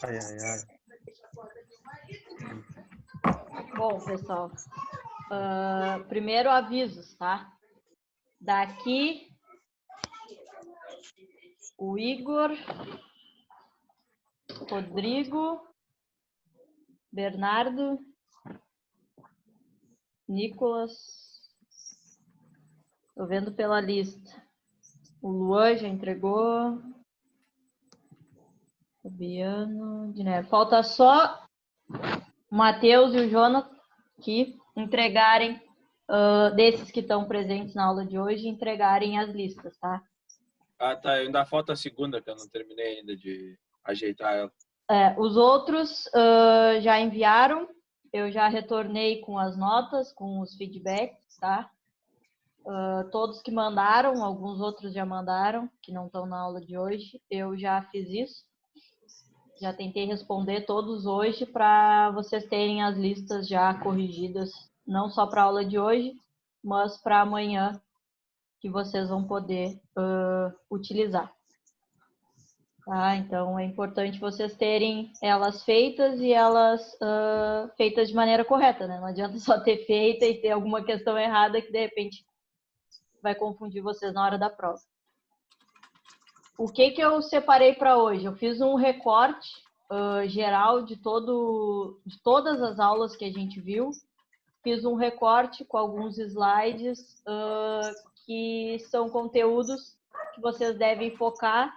Ai, ai, ai. Bom, pessoal, primeiro avisos, tá? Daqui, o Igor, Rodrigo, Bernardo, Nicolas, tô vendo pela lista. O Luan já entregou. Fabiano, Diné. Falta só o Matheus e o Jonas que entregarem, desses que estão presentes na aula de hoje, entregarem as listas, tá? Ah, tá. Ainda falta a segunda, que eu não terminei ainda de ajeitar ela. Os outros já enviaram, eu já retornei com as notas, com os feedbacks, tá? Todos que mandaram, alguns outros já mandaram, que não estão na aula de hoje, eu já fiz isso. Já tentei responder todos hoje para vocês terem as listas já corrigidas, não só para a aula de hoje, mas para amanhã, que vocês vão poder utilizar. Tá? Então, é importante vocês terem elas feitas e elas feitas de maneira correta, né? Não adianta só ter feita e ter alguma questão errada que, de repente, vai confundir vocês na hora da prova. O que eu separei para hoje? Eu fiz um recorte geral de todas as aulas que a gente viu. Fiz um recorte com alguns slides que são conteúdos que vocês devem focar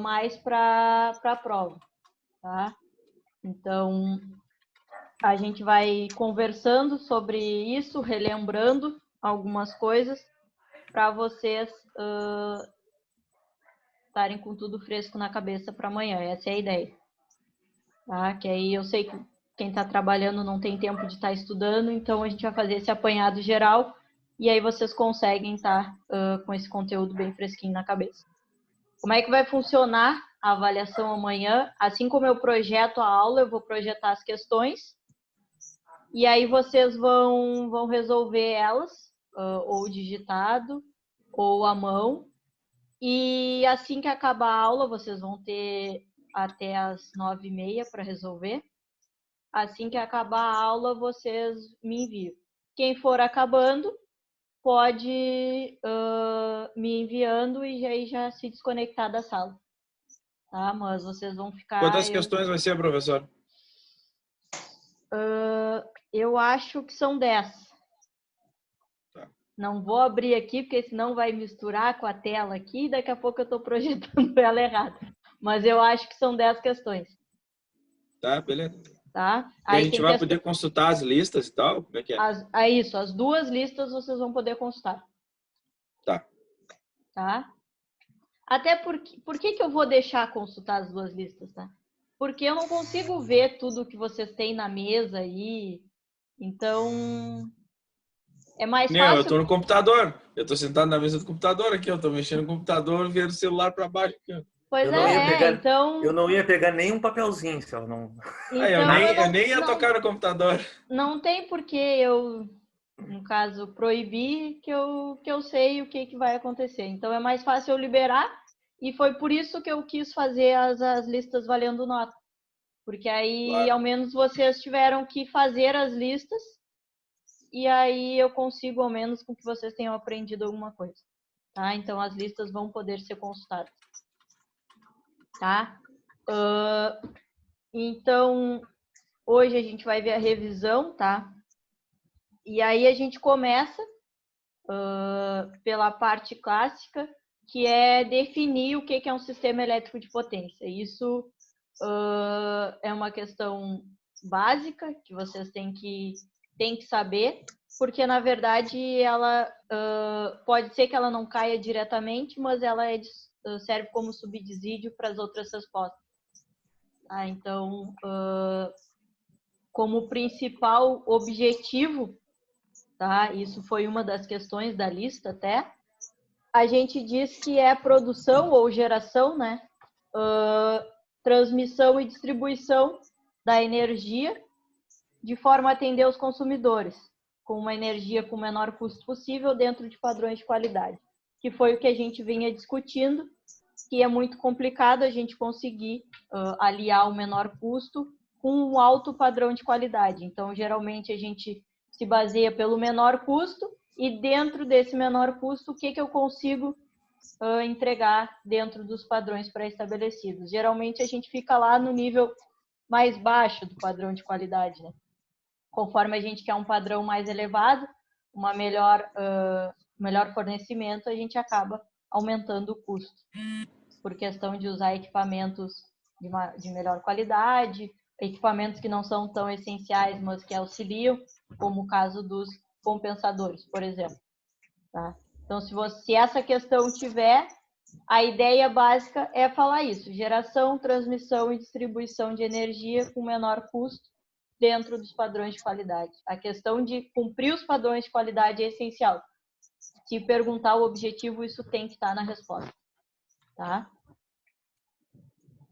mais para a prova, tá? Então, a gente vai conversando sobre isso, relembrando algumas coisas para vocês estarem com tudo fresco na cabeça para amanhã. Essa é a ideia. Tá? Que aí eu sei que quem está trabalhando não tem tempo de estar estudando, então a gente vai fazer esse apanhado geral e aí vocês conseguem estar com esse conteúdo bem fresquinho na cabeça. Como é que vai funcionar a avaliação amanhã? Assim como eu projeto a aula, eu vou projetar as questões e aí vocês vão resolver elas, ou digitado, ou à mão. E assim que acabar a aula, vocês vão ter até as 9h30 para resolver. Assim que acabar a aula, vocês me enviam. Quem for acabando, pode me enviando e aí já se desconectar da sala. Tá? Mas vocês vão ficar... Quantas questões vai ser, professor? Eu acho que são 10. Tá. Não vou abrir aqui, porque senão vai misturar com a tela aqui e daqui a pouco eu estou projetando ela errada. Mas eu acho que são 10 questões. Tá, beleza. Tá? E a gente vai poder consultar as listas e tal? Como é que é? Isso, as duas listas vocês vão poder consultar. Tá. Tá? Até porque... Por que eu vou deixar consultar as duas listas, tá? Porque eu não consigo ver tudo que vocês têm na mesa aí. Então... É mais fácil... Eu tô no computador. Eu tô sentado na mesa do computador aqui. Eu tô mexendo no computador, vendo o celular para baixo aqui. Pois então... Eu não ia pegar nenhum papelzinho, se eu não... Então, eu nem ia tocar no computador. Não tem por que eu, no caso, proibir que eu sei o que vai acontecer. Então, é mais fácil eu liberar e foi por isso que eu quis fazer as listas valendo nota. Porque aí, Claro. ao menos, vocês tiveram que fazer as listas e aí eu consigo, ao menos, com que vocês tenham aprendido alguma coisa. Tá? Então, as listas vão poder ser consultadas. Tá? Então, hoje a gente vai ver a revisão, tá? E aí a gente começa pela parte clássica, que é definir o que é um sistema elétrico de potência. Isso é uma questão básica que vocês têm que saber, porque, na verdade, ela pode ser que ela não caia diretamente, mas ela serve como subsídio para as outras respostas. Tá? Então, como principal objetivo, tá? Isso foi uma das questões da lista até, a gente diz que é produção ou geração, né? Transmissão e distribuição da energia de forma a atender os consumidores. com uma energia com o menor custo possível dentro de padrões de qualidade, que foi o que a gente vinha discutindo, que é muito complicado a gente conseguir aliar o menor custo com um alto padrão de qualidade. Então, geralmente, a gente se baseia pelo menor custo e dentro desse menor custo, o que eu consigo entregar dentro dos padrões pré-estabelecidos. Geralmente, a gente fica lá no nível mais baixo do padrão de qualidade, né? Conforme a gente quer um padrão mais elevado, uma melhor fornecimento, a gente acaba aumentando o custo, por questão de usar equipamentos de melhor qualidade, equipamentos que não são tão essenciais, mas que auxiliam, como o caso dos compensadores, por exemplo. Tá? Então, se essa questão tiver, a ideia básica é falar isso: geração, transmissão e distribuição de energia com menor custo dentro dos padrões de qualidade. A questão de cumprir os padrões de qualidade é essencial. Se perguntar o objetivo, isso tem que estar na resposta. Tá?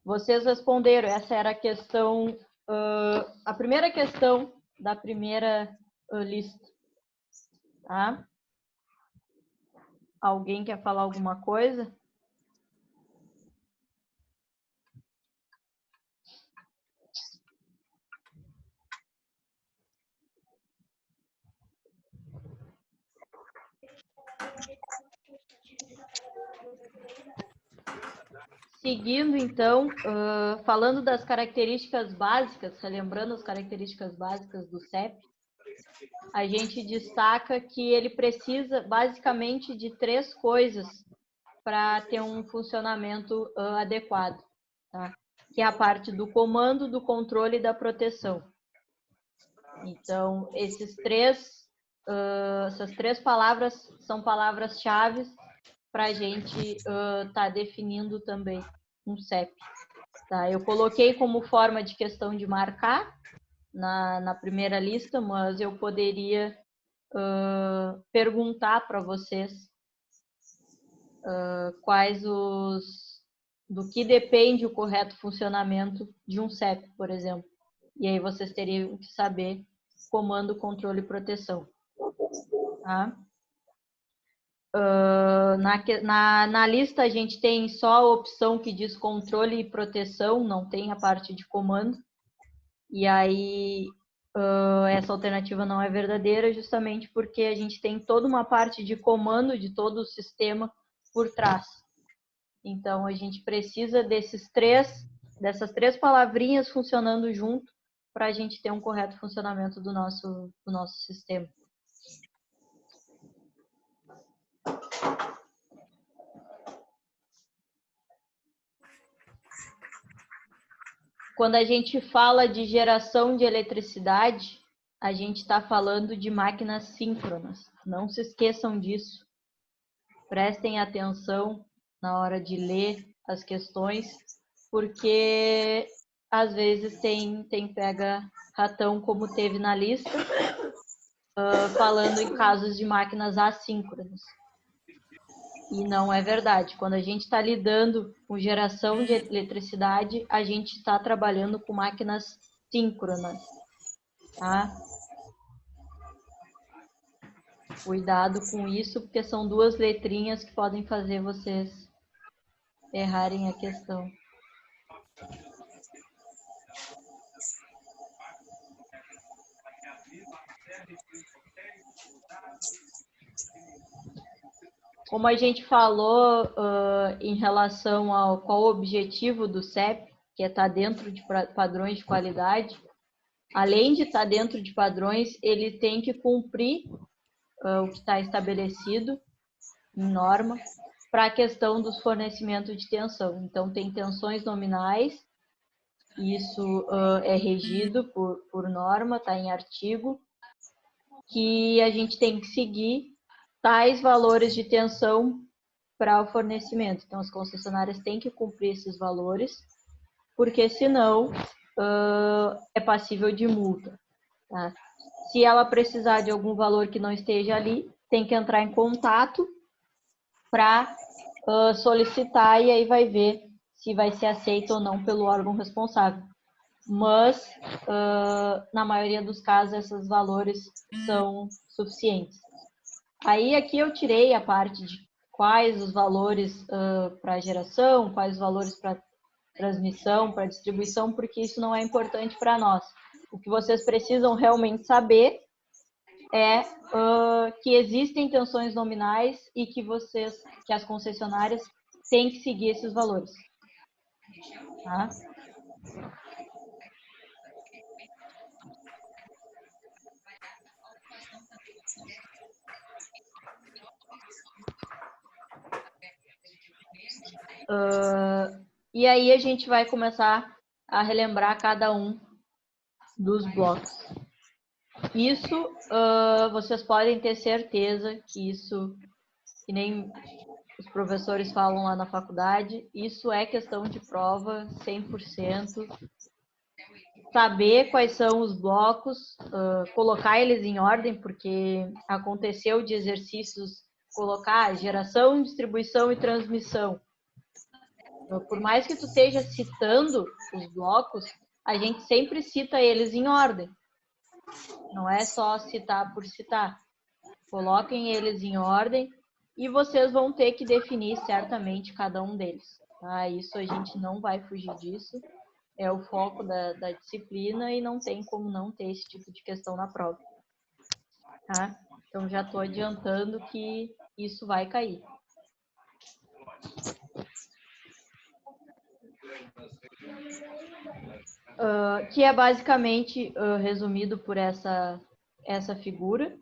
Vocês responderam, essa era a questão, a primeira questão da primeira lista. Tá? Alguém quer falar alguma coisa? Seguindo, então, falando das características básicas, relembrando as características básicas do CEP, a gente destaca que ele precisa, basicamente, de 3 coisas para ter um funcionamento adequado, tá? Que é a parte do comando, do controle e da proteção. Então, essas 3 palavras são palavras-chave para a gente estar definindo também um CEP. Tá? Eu coloquei como forma de questão de marcar na primeira lista, mas eu poderia perguntar para vocês do que depende o correto funcionamento de um CEP, por exemplo. E aí vocês teriam que saber comando, controle e proteção. Tá? Na lista a gente tem só a opção que diz controle e proteção, não tem a parte de comando. E aí essa alternativa não é verdadeira, justamente porque a gente tem toda uma parte de comando de todo o sistema por trás. Então a gente precisa dessas 3 palavrinhas funcionando junto para a gente ter um correto funcionamento do nosso sistema. Quando a gente fala de geração de eletricidade, a gente está falando de máquinas síncronas. Não se esqueçam disso. Prestem atenção na hora de ler as questões, porque às vezes tem pega ratão, como teve na lista, falando em casos de máquinas assíncronas. E não é verdade. Quando a gente está lidando com geração de eletricidade, a gente está trabalhando com máquinas síncronas. Tá? Cuidado com isso, porque são 2 letrinhas que podem fazer vocês errarem a questão. Como a gente falou em relação ao qual o objetivo do CEP, que é estar dentro de padrões de qualidade, além de estar dentro de padrões, ele tem que cumprir o que está estabelecido em norma para a questão dos fornecimentos de tensão. Então, tem tensões nominais, isso é regido por norma, está em artigo, que a gente tem que seguir tais valores de tensão para o fornecimento. Então, as concessionárias têm que cumprir esses valores, porque senão é passível de multa. Tá? Se ela precisar de algum valor que não esteja ali, tem que entrar em contato para solicitar, e aí vai ver se vai ser aceito ou não pelo órgão responsável. mas na maioria dos casos esses valores são suficientes. Aí aqui eu tirei a parte de quais os valores para geração, quais os valores para transmissão, para distribuição, porque isso não é importante para nós. O que vocês precisam realmente saber é que existem tensões nominais e que as concessionárias têm que seguir esses valores. Tá? E aí a gente vai começar a relembrar cada um dos blocos. Isso, vocês podem ter certeza que isso, que nem os professores falam lá na faculdade, isso é questão de prova 100%. Saber quais são os blocos, colocar eles em ordem, porque aconteceu de exercícios colocar geração, distribuição e transmissão. Por mais que tu esteja citando os blocos, a gente sempre cita eles em ordem. Não é só citar por citar. Coloquem eles em ordem e vocês vão ter que definir certamente cada um deles. Tá? Isso a gente não vai fugir disso. É o foco da disciplina e não tem como não ter esse tipo de questão na prova. Tá? Então já estou adiantando que isso vai cair. Que é basicamente resumido por essa figura.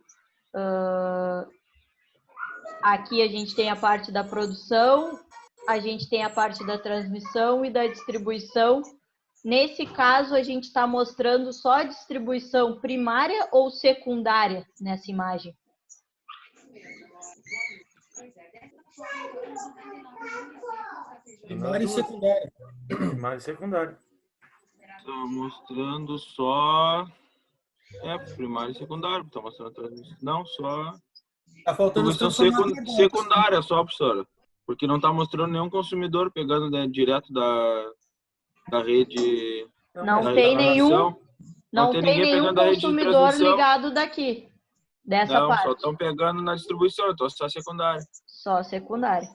Aqui a gente tem a parte da produção, a gente tem a parte da transmissão e da distribuição. Nesse caso, a gente está mostrando só a distribuição primária ou secundária nessa imagem? Primária e secundária. Primária e secundária. Tá mostrando só... primária e secundária. Tá mostrando... Não, só... Tá faltando distribuição secundária só, professora. Porque não tá mostrando nenhum consumidor pegando, né, direto da rede... Não tem nenhum... Não tem nenhum consumidor ligado daqui. Dessa não, parte. Só estão pegando na distribuição, então só secundária. Só secundária.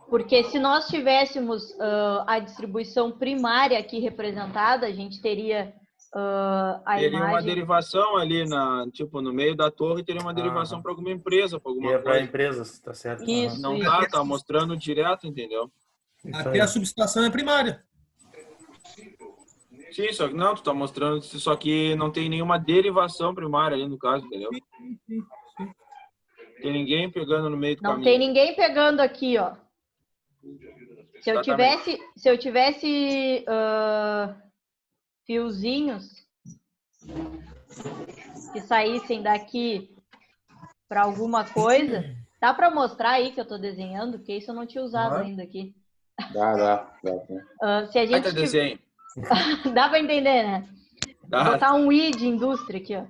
Porque se nós tivéssemos a distribuição primária aqui representada, a gente teria teria uma derivação ali no meio da torre, teria uma derivação para alguma empresa, para alguma coisa. Para empresas, tá certo? Isso, não isso. tá mostrando direto, entendeu? Aqui a subestação é primária. Sim, só que não, tu tá mostrando, só que não tem nenhuma derivação primária ali no caso, entendeu? Tem ninguém pegando no meio do caminho. Não tem ninguém pegando aqui, ó. Se eu tivesse fiozinhos que saíssem daqui para alguma coisa, dá para mostrar aí que eu tô desenhando, porque isso eu não tinha usado ainda aqui. Dá. Se a gente desenho. Dá para entender, né? Dá. Vou botar um I de indústria aqui, ó.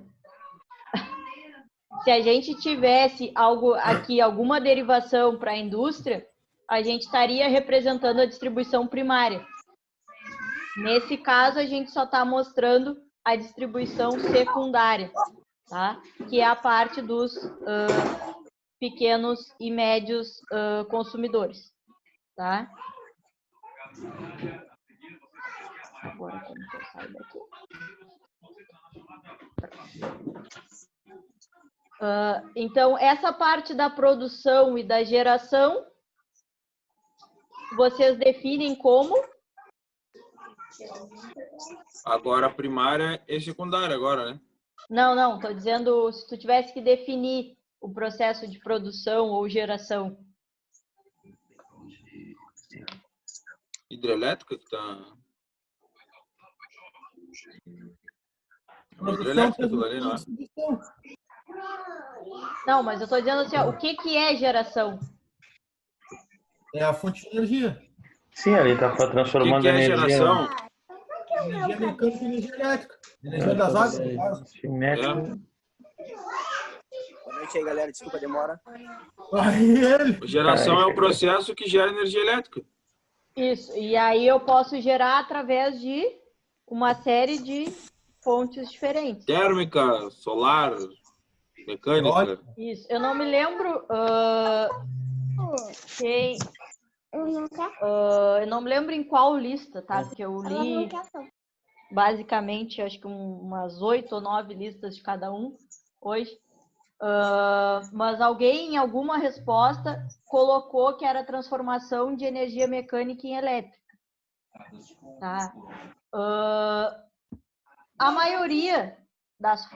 Se a gente tivesse alguma derivação para a indústria, a gente estaria representando a distribuição primária. Nesse caso, a gente só está mostrando a distribuição secundária, tá? Que é a parte dos pequenos e médios consumidores, tá? Agora, como que eu saio daqui? Então, essa parte da produção e da geração, vocês definem como? Agora a primária e secundária agora, né? Não, estou dizendo se tu tivesse que definir o processo de produção ou geração. Hidrelétrica que tá... Hidrelétrica tudo ali, não é? Não, mas eu estou dizendo assim, ó, o que é geração? É a fonte de energia. Sim, ali tá transformando O que é energia. geração? Energia mecânica e energia elétrica. Energia das águas, no caso. Boa noite aí, galera. Desculpa a demora. Aí ele. Geração é o processo que gera energia elétrica. Isso, e aí eu posso gerar através de uma série de fontes diferentes. Térmica, solar, mecânica. Isso, eu não me lembro quem... eu não me lembro em qual lista, tá? Porque eu li basicamente, acho que umas 8 ou 9 listas de cada um hoje. Mas alguém em alguma resposta colocou que era transformação de energia mecânica em elétrica. Tá? A maioria das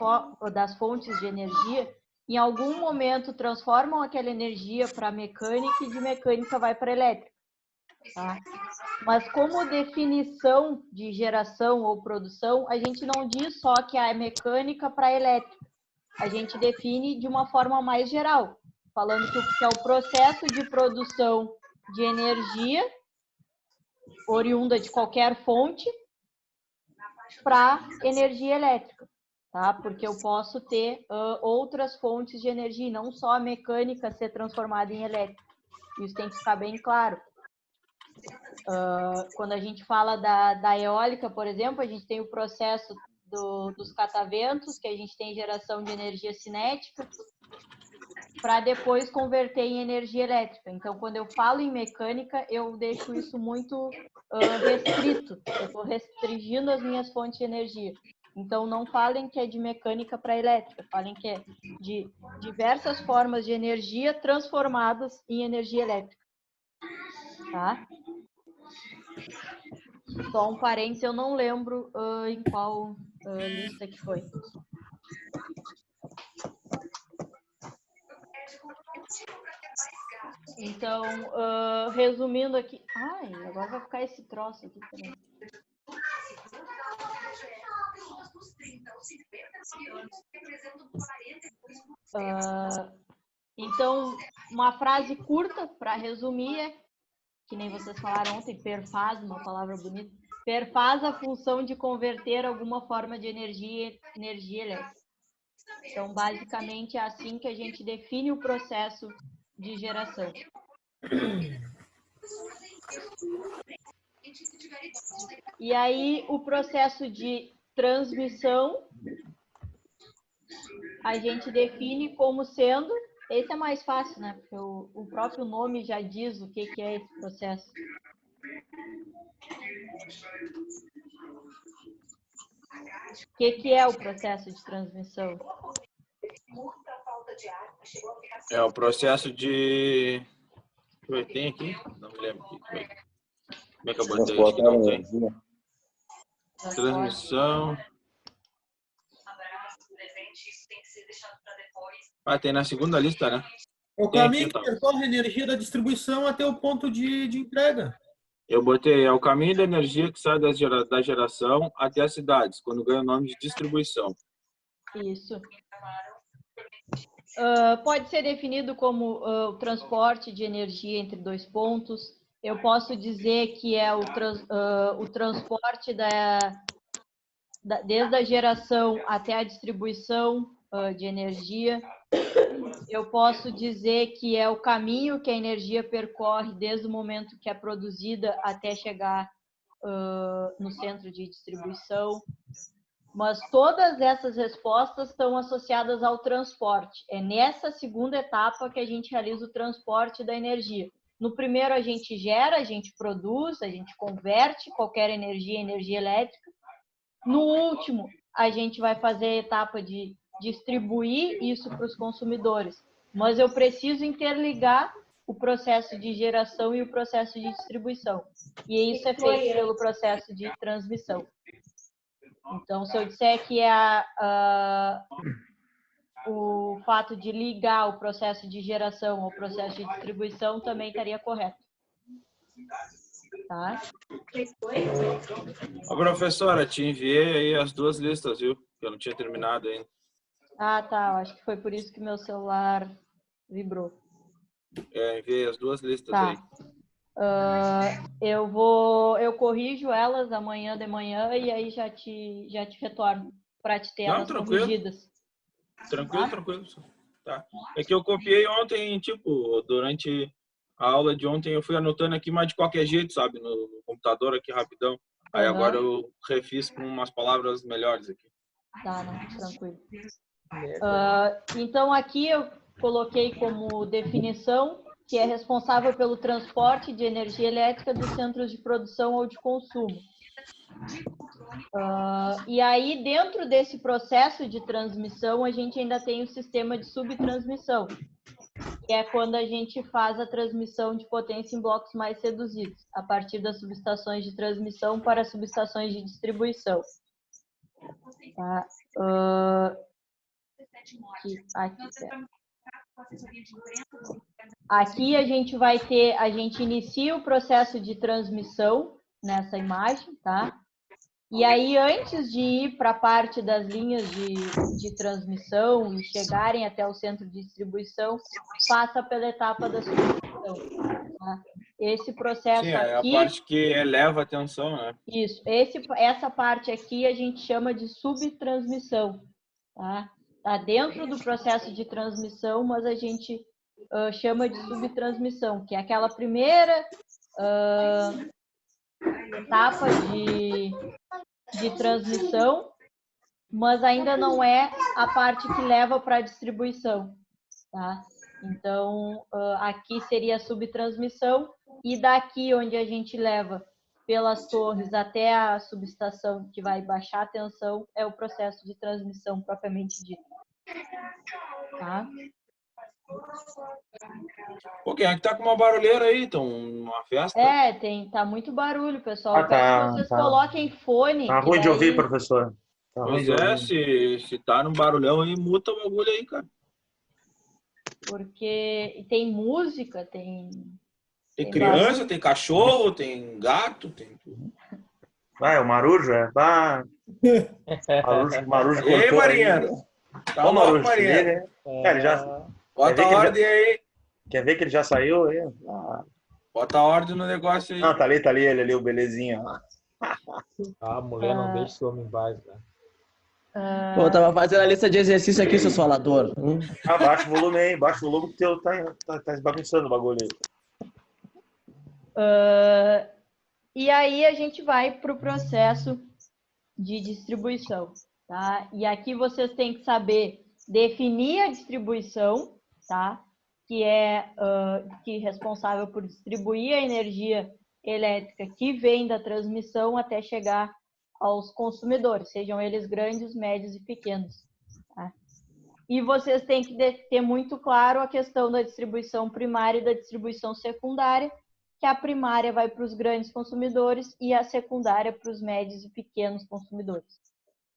fontes de energia, em algum momento, transformam aquela energia para mecânica e de mecânica vai para elétrica. Tá? Mas como definição de geração ou produção, a gente não diz só que é mecânica para elétrica. A gente define de uma forma mais geral, falando que é o processo de produção de energia oriunda de qualquer fonte para energia elétrica, tá? Porque eu posso ter outras fontes de energia, não só a mecânica ser transformada em elétrica. Isso tem que ficar bem claro. Quando a gente fala da eólica, por exemplo, a gente tem o processo dos cataventos, que a gente tem geração de energia cinética, para depois converter em energia elétrica. Então, quando eu falo em mecânica, eu deixo isso muito restrito. Eu estou restringindo as minhas fontes de energia. Então, não falem que é de mecânica para elétrica, falem que é de diversas formas de energia transformadas em energia elétrica. Tá? Só um parênteses, eu não lembro em qual lista que foi. Então, resumindo aqui... Ai, agora vai ficar esse troço aqui também. Então, uma frase curta para resumir é, que nem vocês falaram ontem, perfaz, uma palavra bonita, perfaz a função de converter alguma forma de energia em energia elétrica. Então, basicamente, é assim que a gente define o processo de geração. E aí, o processo de transmissão, a gente define como sendo... Esse é mais fácil, né? Porque o próprio nome já diz o que é esse processo. O que é o processo de transmissão? É o processo de... Tem aqui? Não me lembro. Como é que eu botei? Acho que não tem. Transmissão. Tem na segunda lista, né? É o caminho que percorre a energia da distribuição até o ponto de entrega. Eu botei, é o caminho da energia que sai da geração até as cidades, quando ganha o nome de distribuição. Isso. Pode ser definido como o transporte de energia entre dois pontos. Eu posso dizer que é o transporte desde a geração até a distribuição de energia. Eu posso dizer que é o caminho que a energia percorre desde o momento que é produzida até chegar no centro de distribuição. Mas todas essas respostas estão associadas ao transporte. É nessa segunda etapa que a gente realiza o transporte da energia. No primeiro, a gente gera, a gente produz, a gente converte qualquer energia em energia elétrica. No último, a gente vai fazer a etapa de distribuir isso para os consumidores. Mas eu preciso interligar o processo de geração e o processo de distribuição. E isso é feito pelo processo de transmissão. Então, se eu disser que é o fato de ligar o processo de geração ao processo de distribuição, também estaria correto. Tá? Ô, professora, te enviei aí as duas listas, viu? Que eu não tinha terminado ainda. Ah, tá. Acho que foi por isso que meu celular vibrou. Enviei as duas listas tá. aí. Eu corrijo elas amanhã de manhã e aí já te retorno para te ter elas corrigidas. Tranquilo. Tá. É que eu copiei ontem, tipo, durante A aula de ontem eu fui anotando aqui, mas de qualquer jeito, sabe? No computador aqui, rapidão. Aí Aham. agora eu refiz com umas palavras melhores aqui. Tá, não, tranquilo. Então, aqui eu coloquei como definição que é responsável pelo transporte de energia elétrica dos centros de produção ou de consumo. E aí, dentro desse processo de transmissão, a gente ainda tem o sistema de subtransmissão, que é quando a gente faz a transmissão de potência em blocos mais reduzidos, a partir das subestações de transmissão para as subestações de distribuição. Tá? Aqui a gente inicia o processo de transmissão nessa imagem, tá? E aí, antes de ir para a parte das linhas de transmissão e chegarem até o centro de distribuição, passa pela etapa da substituição. Tá? Esse processo Sim, é aqui... a parte que eleva a tensão, né? Isso. Essa parte aqui a gente chama de subtransmissão. Tá? Tá dentro do processo de transmissão, mas a gente chama de subtransmissão, que é aquela primeira etapa de transmissão, mas ainda não é a parte que leva para a distribuição, tá? Então, aqui seria a subtransmissão, e daqui onde a gente leva pelas torres até a subestação que vai baixar a tensão, é o processo de transmissão propriamente dito. Tá? Pô, quem é que tá com uma barulheira aí? Estão numa festa? Tá muito barulho, pessoal. Eu tá, peço que vocês coloquem fone. Tá que ruim de daí- ouvir, professor. Tá ruim Pois de é, ouvir. se tá num barulhão aí, muta o bagulho aí, cara. Porque tem música, tem Tem Tem criança, barulho. tem cachorro, tem gato, tem tudo. Vai, o Marujo, Marujo Ei, cortou aí. Marinheiro. Tá Ô, louco, Marujo, Marinheiro. ele já... Bota ver a que ele já- ordem aí. Quer ver que ele já saiu? Aí? Bota a ordem no negócio aí. Não, tá ali ele ali, o belezinha. A mulher não deixa esse homem em paz, né? Pô, eu tava fazendo a lista de exercício aqui, seu falador. Baixa o volume aí, baixa o volume que teu tá bagunçando o bagulho aí. E aí a gente vai para o processo de distribuição, tá? E aqui vocês têm que saber definir a distribuição, tá? Que é responsável por distribuir a energia elétrica que vem da transmissão até chegar aos consumidores, sejam eles grandes, médios e pequenos. Tá? E vocês têm que ter muito claro a questão da distribuição primária e da distribuição secundária, que a primária vai para os grandes consumidores e a secundária para os médios e pequenos consumidores.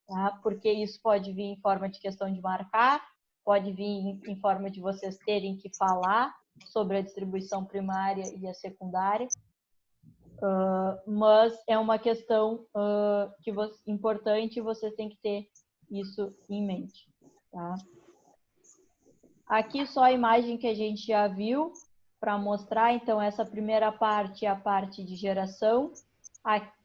Tá? Porque isso pode vir em forma de questão de marcar, pode vir em forma de vocês terem que falar sobre a distribuição primária e a secundária, mas é uma questão importante e vocês têm que ter isso em mente. Tá? Aqui só a imagem que a gente já viu, para mostrar, então, essa primeira parte é a parte de geração.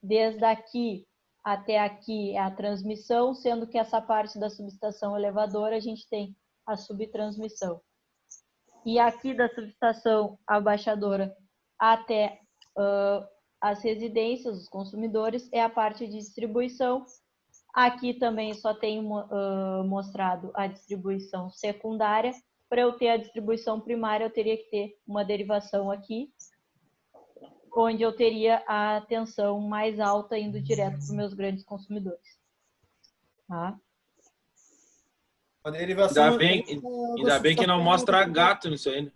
Desde aqui até aqui é a transmissão, sendo que essa parte da subestação elevadora a gente tem a subtransmissão. E aqui da subestação abaixadora até as residências, os consumidores, é a parte de distribuição. Aqui também só tenho mostrado a distribuição secundária. Para eu ter a distribuição primária, eu teria que ter uma derivação aqui, onde eu teria a tensão mais alta indo direto para os meus grandes consumidores. Tá? A derivação Ainda bem que não mostra gato nisso aí, né?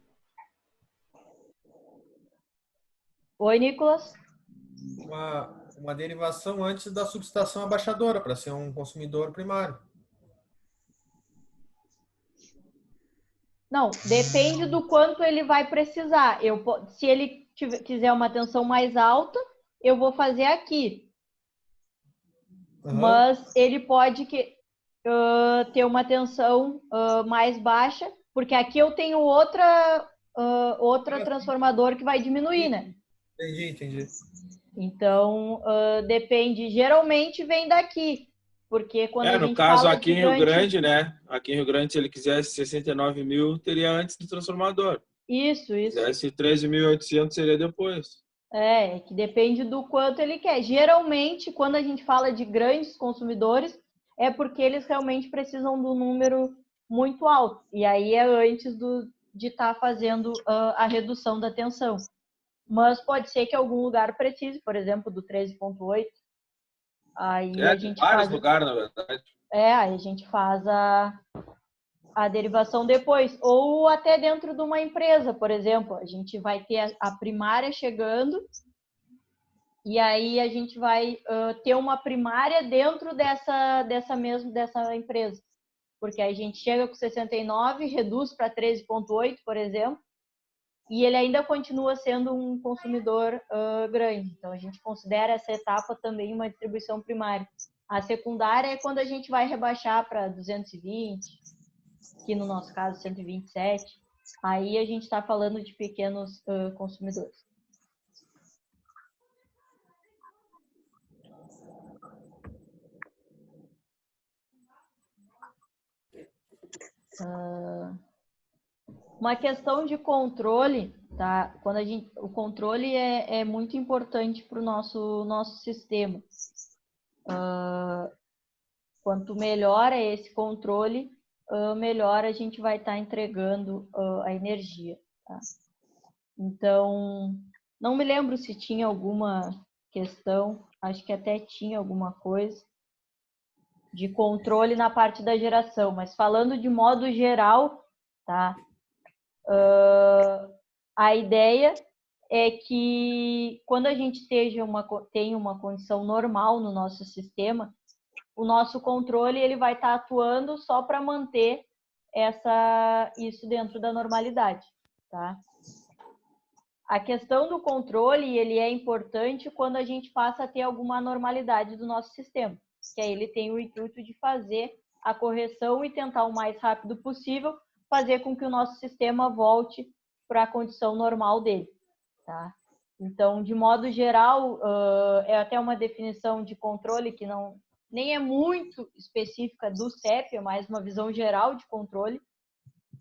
Oi, Nicolas. Uma derivação antes da subestação abaixadora, para ser um consumidor primário. Não, depende do quanto ele vai precisar. Se ele quiser uma tensão mais alta, eu vou fazer aqui. Mas ele pode ter uma tensão mais baixa, porque aqui eu tenho outra transformador que vai diminuir, né? Entendi. Então, depende. Geralmente vem daqui. Porque quando a gente no caso fala aqui em Rio Grande, né? Aqui em Rio Grande, se ele quisesse 69 mil, teria antes do transformador. Isso. Se fizesse 13.800 seria depois. É que depende do quanto ele quer. Geralmente, quando a gente fala de grandes consumidores, é porque eles realmente precisam do número muito alto. E aí é antes de estar fazendo a redução da tensão. Mas pode ser que algum lugar precise, por exemplo, do 13.8. Aí a Tem gente vários faz, lugares, na verdade. aí a gente faz a derivação depois. Ou até dentro de uma empresa, por exemplo. A gente vai ter a primária chegando e aí a gente vai ter uma primária dentro dessa empresa. Porque aí a gente chega com 69, reduz para 13.8, por exemplo, e ele ainda continua sendo um consumidor grande. Então, a gente considera essa etapa também uma distribuição primária. A secundária é quando a gente vai rebaixar para 220, que no nosso caso 127. Aí a gente está falando de pequenos consumidores. Uma questão de controle, tá? O controle é muito importante para o nosso sistema. Quanto melhor é esse controle, melhor a gente vai estar entregando a energia. Tá? Então, não me lembro se tinha alguma questão, acho que até tinha alguma coisa de controle na parte da geração, mas falando de modo geral, tá? A ideia é que quando a gente tem uma condição normal no nosso sistema, o nosso controle ele vai estar atuando só para manter isso dentro da normalidade, tá? A questão do controle ele é importante quando a gente passa a ter alguma anormalidade do nosso sistema, que aí ele tem o intuito de fazer a correção e tentar o mais rápido possível fazer com que o nosso sistema volte para a condição normal dele, tá? Então, de modo geral, é até uma definição de controle que nem é muito específica do CEP, é mais uma visão geral de controle.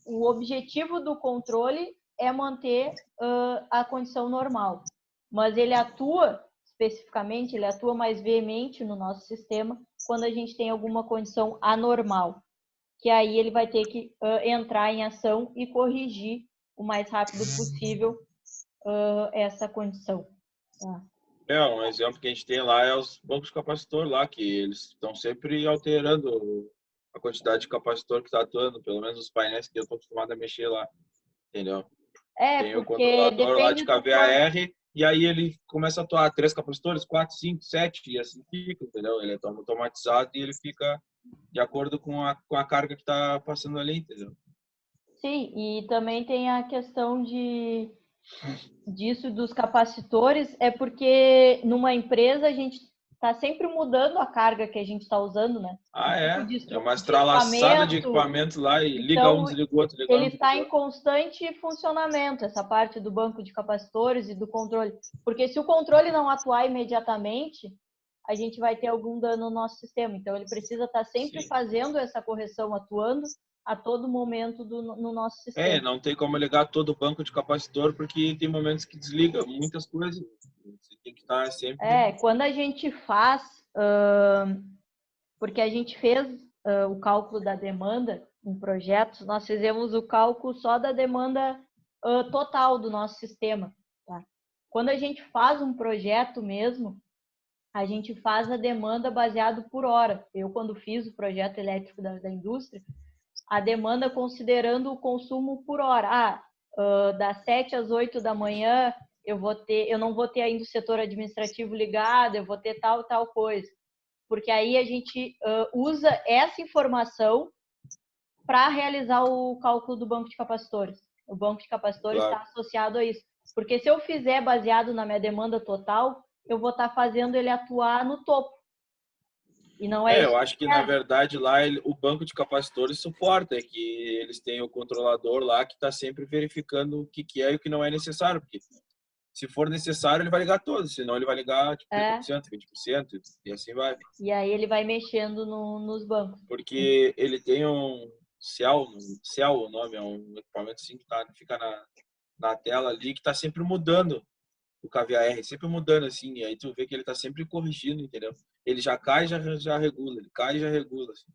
O objetivo do controle é manter a condição normal, mas ele atua especificamente, ele atua mais veemente no nosso sistema quando a gente tem alguma condição anormal, que aí ele vai ter que entrar em ação e corrigir o mais rápido possível essa condição. Tá? Um exemplo que a gente tem lá é os bancos de capacitor lá, que eles estão sempre alterando a quantidade de capacitor que está atuando, pelo menos os painéis que eu estou acostumado a mexer lá, entendeu? Tem o controlador lá de kVAR e aí ele começa a atuar 3 capacitores, 4, 5, 7 e assim fica, entendeu? Ele é automatizado e ele fica de acordo com a carga que está passando ali, entendeu? Sim, e também tem a questão disso dos capacitores, é porque numa empresa a gente está sempre mudando a carga que a gente está usando, né? É uma estralaçada de equipamento lá e liga um, desliga o outro. Ele está em constante funcionamento, essa parte do banco de capacitores e do controle. Porque se o controle não atuar imediatamente, a gente vai ter algum dano no nosso sistema. Então, ele precisa estar sempre fazendo essa correção, atuando a todo momento no nosso sistema. Não tem como ligar todo o banco de capacitor, porque tem momentos que desliga muitas coisas. Você tem que estar sempre... Quando a gente faz... porque a gente fez o cálculo da demanda em projetos, nós fizemos o cálculo só da demanda total do nosso sistema. Tá? Quando a gente faz um projeto mesmo, a gente faz a demanda baseado por hora. Eu, quando fiz o projeto elétrico da indústria, a demanda considerando o consumo por hora. Das 7 às 8 da manhã, eu não vou ter ainda o setor administrativo ligado, eu vou ter tal coisa. Porque aí a gente usa essa informação para realizar o cálculo do banco de capacitores. O banco de capacitores está associado a isso. Porque se eu fizer baseado na minha demanda total, eu vou estar fazendo ele atuar no topo. E não é isso. Eu acho que, na verdade, lá o banco de capacitores suporta, é que eles têm o controlador lá que está sempre verificando o que é e o que não é necessário. Porque se for necessário, ele vai ligar todos, senão ele vai ligar tipo, 30%, 20% e assim vai. E aí ele vai mexendo nos bancos. Porque ele tem um CEL, o nome, é um equipamento assim que fica na tela ali, que tá sempre mudando o KVAR, sempre mudando assim, e aí tu vê que ele tá sempre corrigindo, entendeu? Ele já cai e já regula, ele cai e já regula. Assim.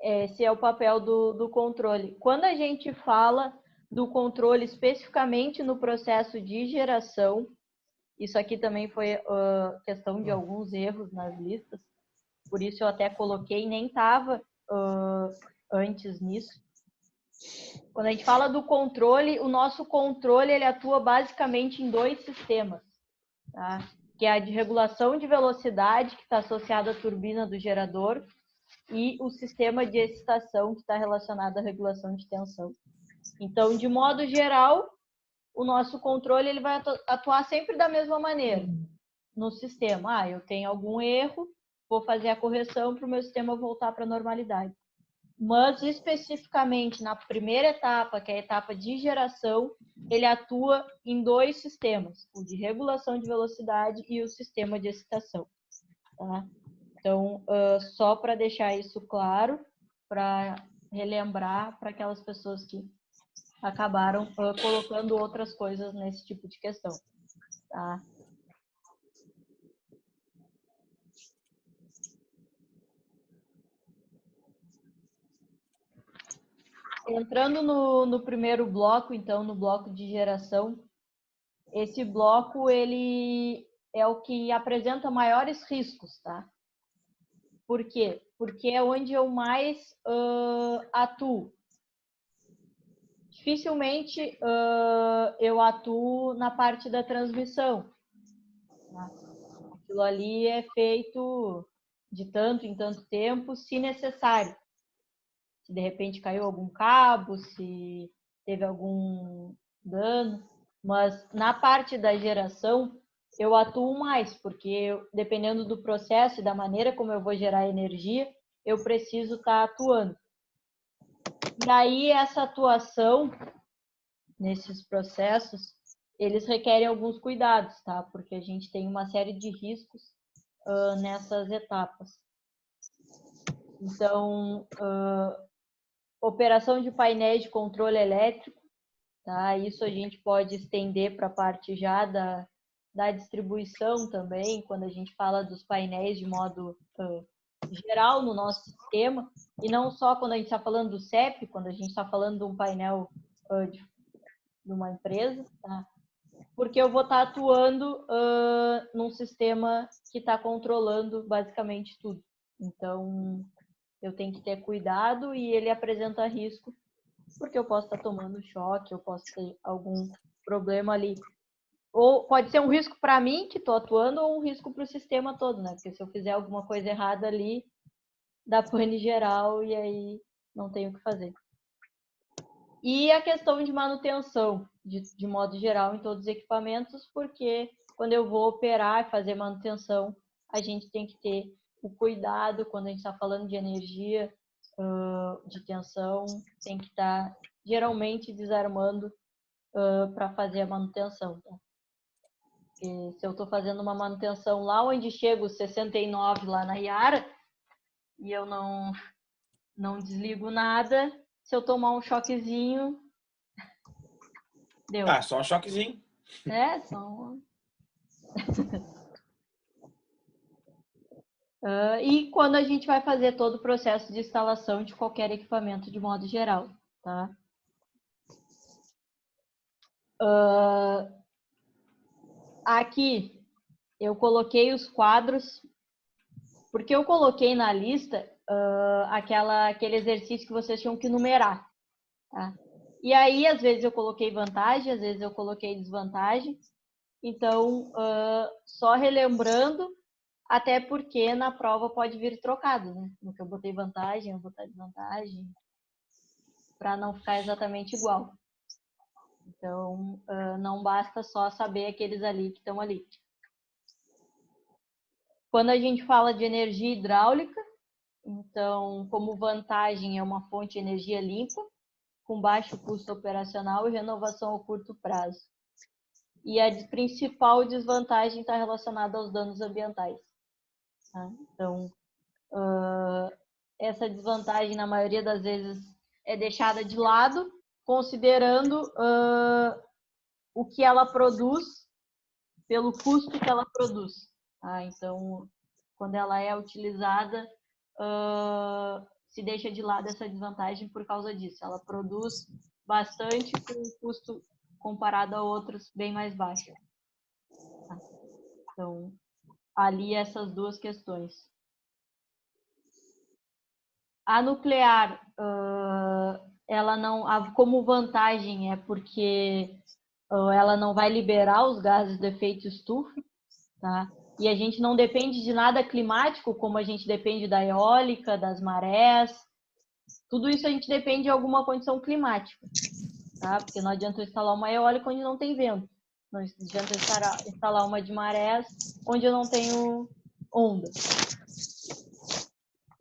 Esse é o papel do controle. Quando a gente fala do controle especificamente no processo de geração, isso aqui também foi questão de alguns erros nas listas, por isso eu até coloquei, nem estava antes nisso. Quando a gente fala do controle, o nosso controle ele atua basicamente em 2 sistemas, tá? Que é a de regulação de velocidade, que está associada à turbina do gerador, e o sistema de excitação, que está relacionado à regulação de tensão. Então, de modo geral, o nosso controle ele vai atuar sempre da mesma maneira no sistema. Eu tenho algum erro, vou fazer a correção para o meu sistema voltar para a normalidade. Mas, especificamente, na primeira etapa, que é a etapa de geração, ele atua em 2 sistemas, o de regulação de velocidade e o sistema de excitação. Tá? Então, só para deixar isso claro, para relembrar para aquelas pessoas que acabaram colocando outras coisas nesse tipo de questão. Tá? Entrando no primeiro bloco, então, no bloco de geração, esse bloco ele é o que apresenta maiores riscos, tá? Por quê? Porque é onde eu mais atuo. Dificilmente eu atuo na parte da transmissão. Tá? Aquilo ali é feito de tanto em tanto tempo, se necessário. Se de repente caiu algum cabo, se teve algum dano. Mas na parte da geração, eu atuo mais, porque dependendo do processo e da maneira como eu vou gerar energia, eu preciso estar atuando. E aí, essa atuação nesses processos, eles requerem alguns cuidados, tá? Porque a gente tem uma série de riscos nessas etapas. Então, operação de painéis de controle elétrico, tá? Isso a gente pode estender para a parte já da distribuição também, quando a gente fala dos painéis de modo geral no nosso sistema, e não só quando a gente está falando do CEP, quando a gente está falando de um painel de uma empresa, tá? Porque eu vou estar atuando num sistema que está controlando basicamente tudo. Então, eu tenho que ter cuidado e ele apresenta risco, porque eu posso estar tomando choque, eu posso ter algum problema ali. Ou pode ser um risco para mim, que estou atuando, ou um risco para o sistema todo, né? Porque se eu fizer alguma coisa errada ali, dá pane geral e aí não tenho o que fazer. E a questão de manutenção, de modo geral, em todos os equipamentos, porque quando eu vou operar e fazer manutenção, a gente tem que ter o cuidado, quando a gente está falando de energia, de tensão, tem que estar geralmente desarmando para fazer a manutenção. Tá? Porque se eu estou fazendo uma manutenção lá onde chega os 69 lá na Iara, e eu não desligo nada, se eu tomar um choquezinho, deu. Só um choquezinho. Só um... e quando a gente vai fazer todo o processo de instalação de qualquer equipamento de modo geral, tá? Aqui eu coloquei os quadros, porque eu coloquei na lista aquele exercício que vocês tinham que numerar, tá? E aí, às vezes eu coloquei vantagem, às vezes eu coloquei desvantagem. Então, só relembrando, até porque na prova pode vir trocado, né? No que eu botei vantagem, eu botar desvantagem, para não ficar exatamente igual. Então, não basta só saber aqueles ali que estão ali. Quando a gente fala de energia hidráulica, então, como vantagem é uma fonte de energia limpa, com baixo custo operacional e renovação a curto prazo. E a principal desvantagem está relacionada aos danos ambientais. Tá? Então, essa desvantagem, na maioria das vezes, é deixada de lado considerando o que ela produz pelo custo que ela produz. Tá? Então, quando ela é utilizada, se deixa de lado essa desvantagem por causa disso. Ela produz bastante com um custo comparado a outros bem mais baixo. Tá? Então, ali essas duas questões. A nuclear, ela não, como vantagem é porque ela não vai liberar os gases de efeito estufa, tá? E a gente não depende de nada climático, como a gente depende da eólica, das marés. Tudo isso a gente depende de alguma condição climática, tá? Porque não adianta eu instalar uma eólica onde não tem vento. Não adianta eu instalar uma de marés onde eu não tenho onda.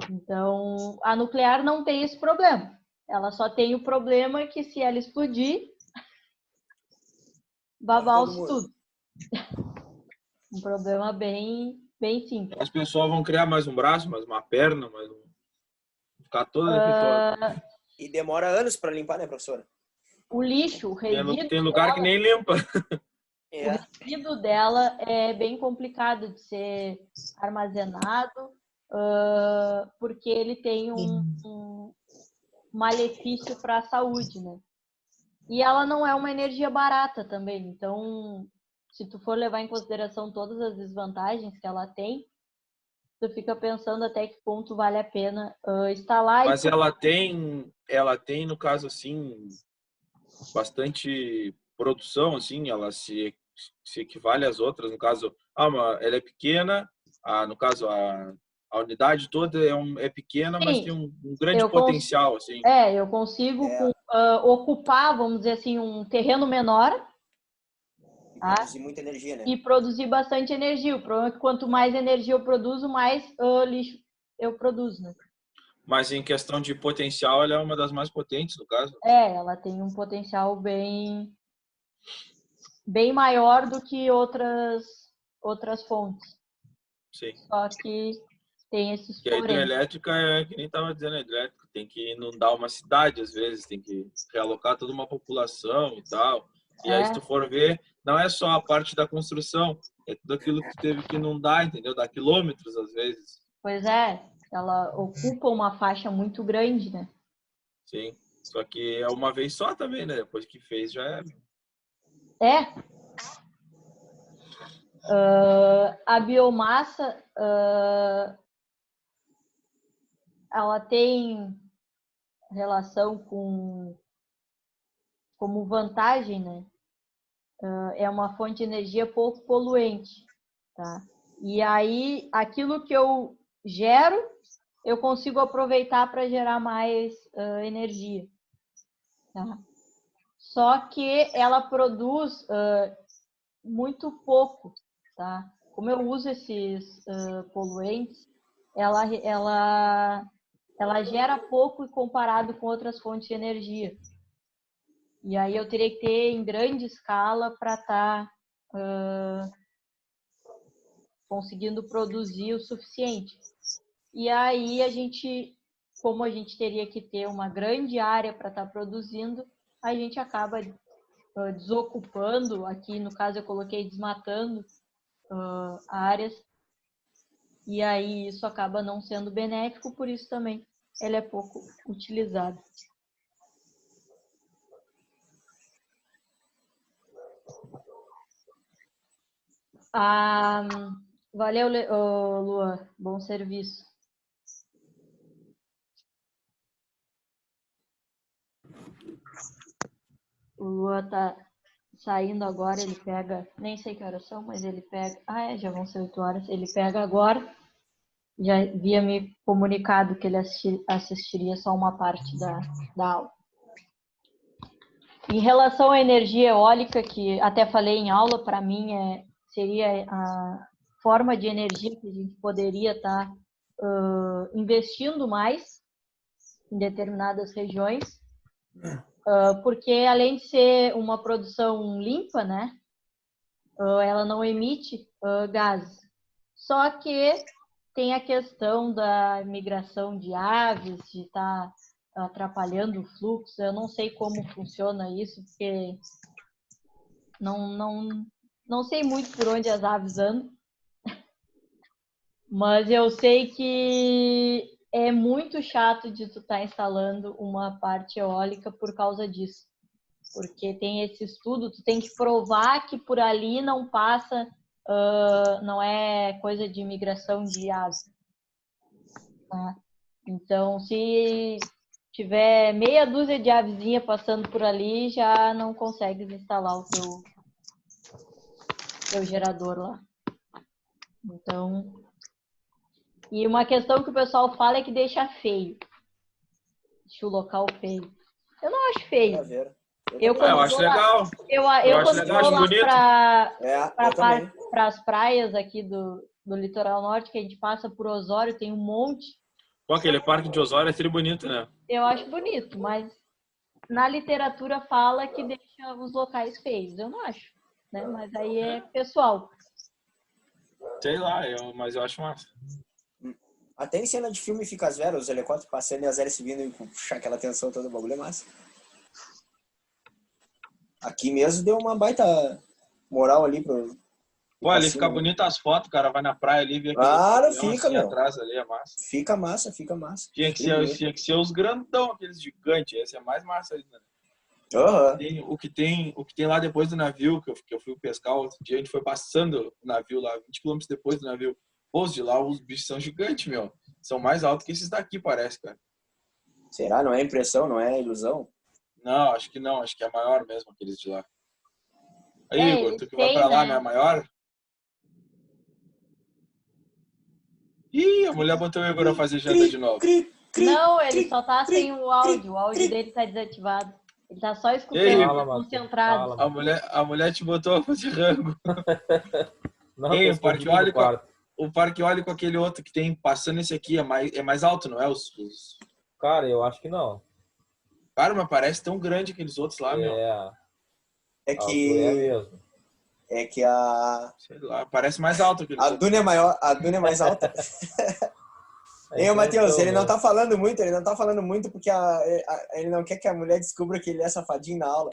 Então, a nuclear não tem esse problema. Ela só tem o problema que se ela explodir, babalse tudo. Um problema bem simples. As pessoas vão criar mais um braço, mais uma perna, mais um... Ficar toda defeituosa. E demora anos para limpar, né, professora? O lixo, o resíduo Tem lugar que nem limpa. O resíduo dela é bem complicado de ser armazenado, porque ele tem um malefício para a saúde, né? E ela não é uma energia barata também. Então, se tu for levar em consideração todas as desvantagens que ela tem, tu fica pensando até que ponto vale a pena instalar. Mas ela tem, no caso, assim, bastante produção, assim, ela se equivale às outras. No caso, ela é pequena, no caso, a unidade toda é pequena, Sim, mas tem um grande potencial, assim. Eu consigo ocupar, vamos dizer assim, um terreno menor. E produzir muita energia, né? E produzir bastante energia. O problema é que quanto mais energia eu produzo, mais lixo eu produzo, né? Mas em questão de potencial, ela é uma das mais potentes, no caso. Ela tem um potencial bem maior do que outras fontes. Sim. Só que tem esses porém. A hidrelétrica é que nem estava dizendo, a hidrelétrica tem que inundar uma cidade, às vezes, tem que realocar toda uma população e tal. E aí, se tu for ver, não é só a parte da construção, é tudo aquilo que tu teve que inundar, entendeu? Dá quilômetros, às vezes. Pois é, ela ocupa uma faixa muito grande, né? Sim, só que é uma vez só também, né? Depois que fez, já é. A biomassa, ela tem relação como vantagem, né? É uma fonte de energia pouco poluente, tá? E aí, aquilo que eu gero, eu consigo aproveitar para gerar mais energia, tá? Só que ela produz muito pouco, tá? Como eu uso esses poluentes, ela gera pouco comparado com outras fontes de energia. E aí eu teria que ter em grande escala para estar conseguindo produzir o suficiente. E aí como a gente teria que ter uma grande área para estar produzindo, a gente acaba desocupando, aqui no caso eu coloquei desmatando áreas, e aí isso acaba não sendo benéfico, por isso também ela é pouco utilizada. Valeu, Luan. Bom serviço. O Luan tá saindo agora, ele pega, nem sei que horas são, mas ele pega, já vão ser 8 horas, ele pega agora, já havia me comunicado que ele assistiria só uma parte da aula. Em relação à energia eólica, que até falei em aula, para mim seria a forma de energia que a gente poderia estar investindo mais em determinadas regiões, porque além de ser uma produção limpa, né, ela não emite gases. Só que tem a questão da migração de aves, de estar atrapalhando o fluxo. Eu não sei como funciona isso, porque não sei muito por onde as aves andam. Mas eu sei que é muito chato de tu estar instalando uma parte eólica por causa disso. Porque tem esse estudo, tu tem que provar que por ali não passa, não é coisa de migração de aves. Tá? Então, se tiver meia dúzia de avezinha passando por ali, já não consegues instalar o teu gerador lá. Então, e uma questão que o pessoal fala é que deixa feio. Deixa o local feio. Eu não acho feio. Eu acho legal. Eu acho quando legal, vou acho lá bonito. para as praias aqui do litoral norte, que a gente passa por Osório, tem um monte. Pô, aquele parque de Osório é tri bonito, né? Eu acho bonito, mas na literatura fala que deixa os locais feios. Eu não acho, né? Mas aí é pessoal. Sei lá, mas eu acho massa. Até em cena de filme fica as veras, os helicópteros passando e as hélices vindo e puxar aquela tensão toda, o bagulho é massa. Aqui mesmo deu uma baita moral ali pro... Pô, ali fica bonita as fotos, o cara vai na praia ali e vê aquele Claro, avião fica, assim meu. atrás ali, é massa. Fica massa, fica massa. Tinha que ser os grandão, aqueles gigantes, esse é mais massa ainda. Uhum. O que tem lá depois do navio, que eu fui pescar outro dia, a gente foi passando o navio lá, 20 km depois do navio. Pô, os de lá, os bichos são gigantes, meu. São mais altos que esses daqui, parece, cara. Será? Não é impressão, não é ilusão? Não, acho que não, acho que é maior mesmo aqueles de lá. Aí, Igor, tu que vai Tem, pra lá, né? não é maior? Ih, a mulher botou o Igor a fazer janta de novo. Não, ele só tá sem o áudio dele tá desativado. Ele tá só escutando, Ei, tá concentrado. A mulher te botou a fazer rango. Não, Ei, tô escondido no quarto. o parque eólico, aquele outro que tem passando esse aqui, é mais alto, não é? Cara, eu acho que não. Cara, mas parece tão grande aqueles outros lá, meu. É A altura é a que... mesma. É que a... Sei lá, parece mais alto aqueles A outros. Duna é maior, a Duna é mais alta. Ei, Matheus, ele não tá falando muito porque ele não quer que a mulher descubra que ele é safadinho na aula.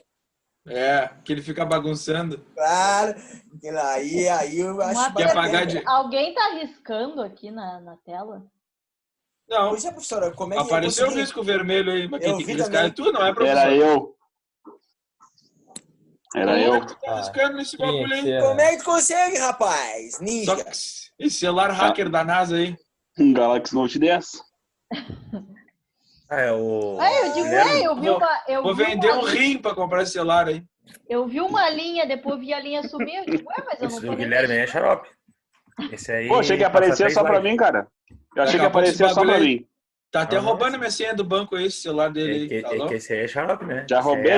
É, que ele fica bagunçando. Claro, aí eu acho Quer pagar de... Alguém tá riscando aqui na tela? Não, Pois é, professora, como é que apareceu eu o consegui? risco vermelho aí, mas quem Eu tem que vi riscar é também. tu, não é, professor? Era eu. Era Como eu. é que tu tá riscando nesse bagulho aí? Como é que tu consegue, rapaz? Ninja. Só que esse celular hacker da NASA aí. Um Galaxy Note 10. Eu digo, eu vi uma. Vou vender um rim pra comprar esse celular aí. Eu vi uma linha, depois vi a linha subir. Eu digo, mas eu não tô. O Guilherme é xarope. Esse aí. Pô, achei que aparecia só pra mim, cara. Eu achei que aparecia só pra mim. Tá até roubando a minha senha do banco aí, esse celular dele aí. É que esse aí é xarope, né? Já roubei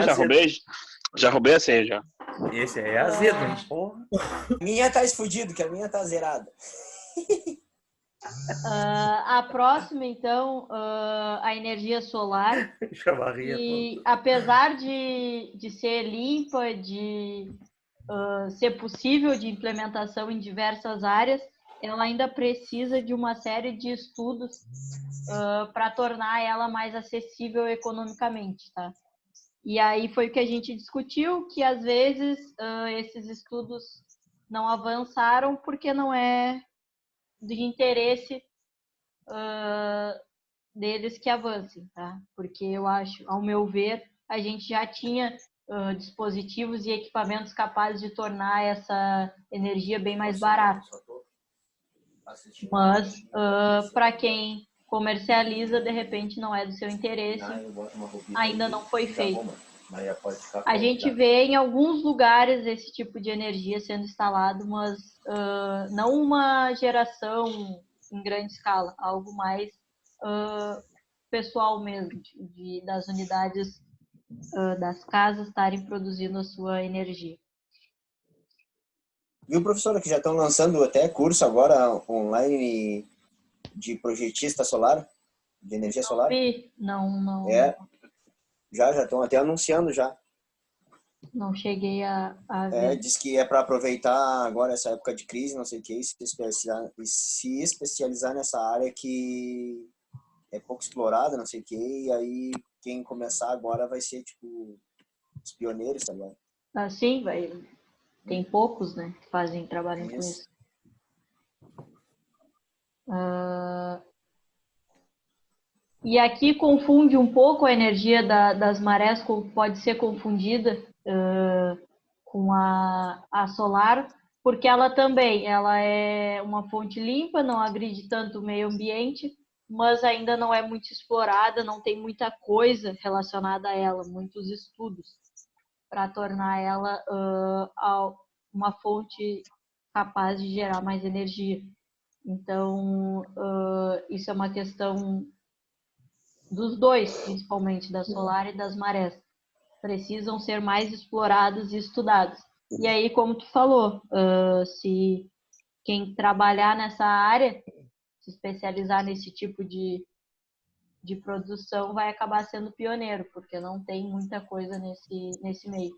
a senha já. Esse aí é azedo, hein? Porra. A minha tá esfudido, que a minha tá zerada. A próxima, então, a energia solar. E apesar de ser limpa, de ser possível de implementação em diversas áreas, ela ainda precisa de uma série de estudos para tornar ela mais acessível economicamente, tá? E aí foi o que a gente discutiu, que às vezes esses estudos não avançaram porque não é de interesse deles que avancem, tá? Porque eu acho, ao meu ver, a gente já tinha dispositivos e equipamentos capazes de tornar essa energia bem mais barata. Mas, para quem comercializa, de repente não é do seu interesse, ainda não foi feito. A gente vê em alguns lugares esse tipo de energia sendo instalado, mas não uma geração em grande escala, algo mais pessoal mesmo, das unidades das casas estarem produzindo a sua energia. Viu, professora, que já estão lançando até curso agora online de projetista solar, de energia solar? Não. Já estão até anunciando já. Não cheguei a ver. Diz que é para aproveitar agora essa época de crise, não sei o que, e se especializar nessa área que é pouco explorada, não sei o quê, e aí quem começar agora vai ser, tipo, os pioneiros, tá ligado? Assim, vai. Tem poucos, né, que fazem trabalho com Isso. isso. E aqui confunde um pouco a energia das marés, pode ser confundida com a solar, porque ela também ela é uma fonte limpa, não agride tanto o meio ambiente, mas ainda não é muito explorada, não tem muita coisa relacionada a ela, muitos estudos para tornar ela uma fonte capaz de gerar mais energia. Então, isso é uma questão dos dois, principalmente, da solar e das marés. Precisam ser mais explorados e estudados. E aí, como tu falou, se quem trabalhar nessa área, se especializar nesse tipo de produção, vai acabar sendo pioneiro, porque não tem muita coisa nesse meio.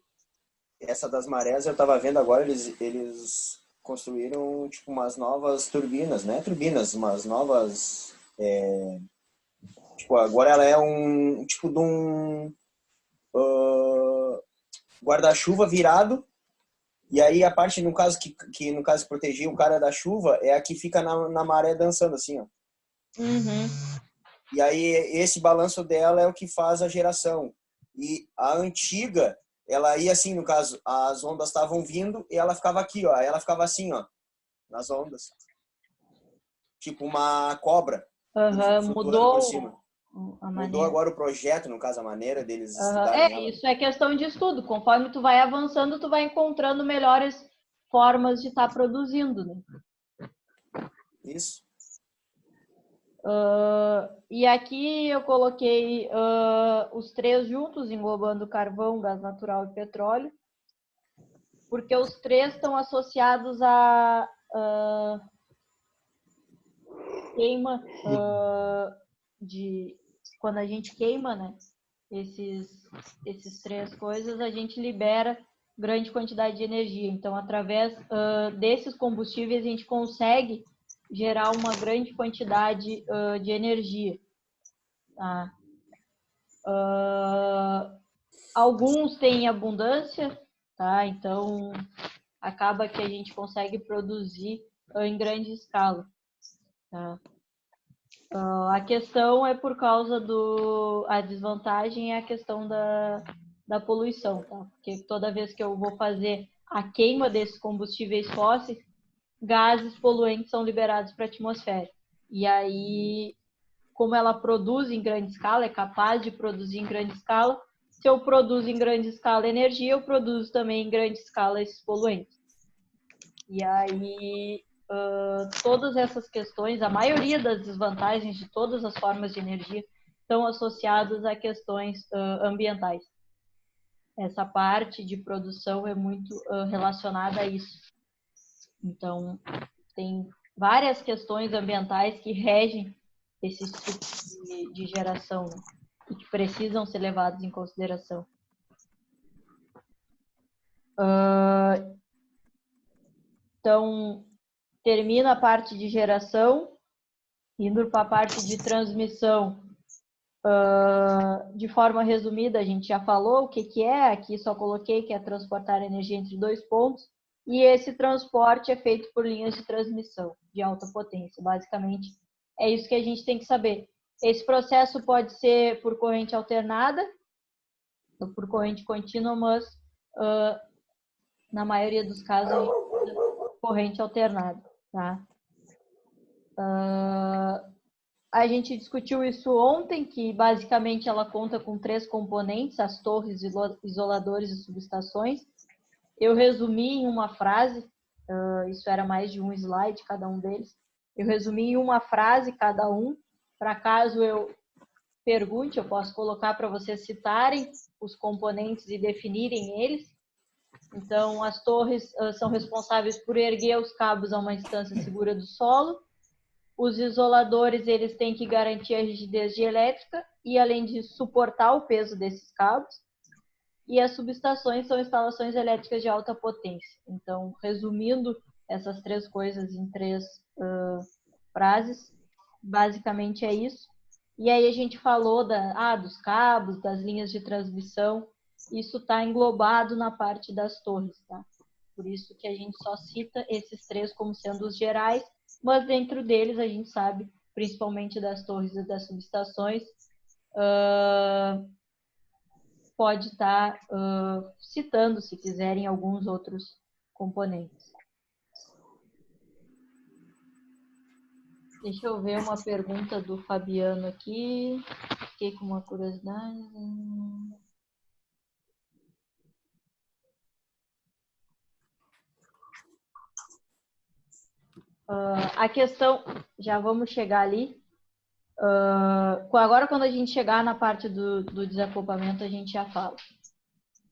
Essa das marés, eu tava vendo agora, eles construíram, tipo, umas novas turbinas, né? Turbinas, umas novas... Tipo, agora ela é um tipo de um guarda-chuva virado, e aí a parte, no caso, que no caso protegia o cara da chuva, é a que fica na maré dançando, assim, ó. Uhum. E aí esse balanço dela é o que faz a geração. E a antiga, ela ia assim, no caso, as ondas estavam vindo e ela ficava aqui, ó. Ela ficava assim, ó, nas ondas. Tipo uma cobra, flutuando por cima. A Mudou maneira. agora o projeto, no caso, a maneira deles estudarem ela. Isso é questão de estudo. Conforme tu vai avançando, tu vai encontrando melhores formas de estar produzindo, né? Isso. E aqui eu coloquei os três juntos, englobando carvão, gás natural e petróleo, porque os três estão associados a queima quando a gente queima, né? Esses três coisas, a gente libera grande quantidade de energia. Então, através desses combustíveis, a gente consegue gerar uma grande quantidade de energia. Tá? Alguns têm abundância, tá? Então acaba que a gente consegue produzir em grande escala. Tá? A questão é por causa a desvantagem é a questão da poluição, tá? Porque toda vez que eu vou fazer a queima desses combustíveis fósseis, gases poluentes são liberados para a atmosfera. E aí, como ela produz em grande escala, é capaz de produzir em grande escala, se eu produzo em grande escala energia, eu produzo também em grande escala esses poluentes. E aí, todas essas questões, a maioria das desvantagens de todas as formas de energia estão associadas a questões ambientais. Essa parte de produção é muito relacionada a isso. Então, tem várias questões ambientais que regem esses tipos de geração, né? E que precisam ser levados em consideração. Então, termina a parte de geração, indo para a parte de transmissão. De forma resumida, a gente já falou o que é, aqui só coloquei que é transportar energia entre dois pontos, e esse transporte é feito por linhas de transmissão de alta potência. Basicamente, é isso que a gente tem que saber. Esse processo pode ser por corrente alternada ou por corrente contínua, mas na maioria dos casos a gente usa corrente alternada, tá? A gente discutiu isso ontem, que basicamente ela conta com 3 componentes, as torres, isoladores e subestações. Eu resumi em uma frase, isso era mais de um slide cada um deles. Eu resumi em uma frase cada um, para caso eu pergunte, eu posso colocar para vocês citarem os componentes e definirem eles. Então, as torres são responsáveis por erguer os cabos a uma distância segura do solo. Os isoladores, eles têm que garantir a rigidez de elétrica e, além de suportar o peso desses cabos. E as subestações são instalações elétricas de alta potência. Então, resumindo essas 3 coisas em 3 frases, basicamente é isso. E aí a gente falou dos cabos, das linhas de transmissão. Isso está englobado na parte das torres, tá? Por isso que a gente só cita esses 3 como sendo os gerais, mas dentro deles a gente sabe, principalmente das torres e das subestações, pode estar citando, se quiserem, alguns outros componentes. Deixa eu ver uma pergunta do Fabiano aqui. Fiquei com uma curiosidade. A questão, já vamos chegar ali. Agora, quando a gente chegar na parte do desacoplamento, a gente já fala.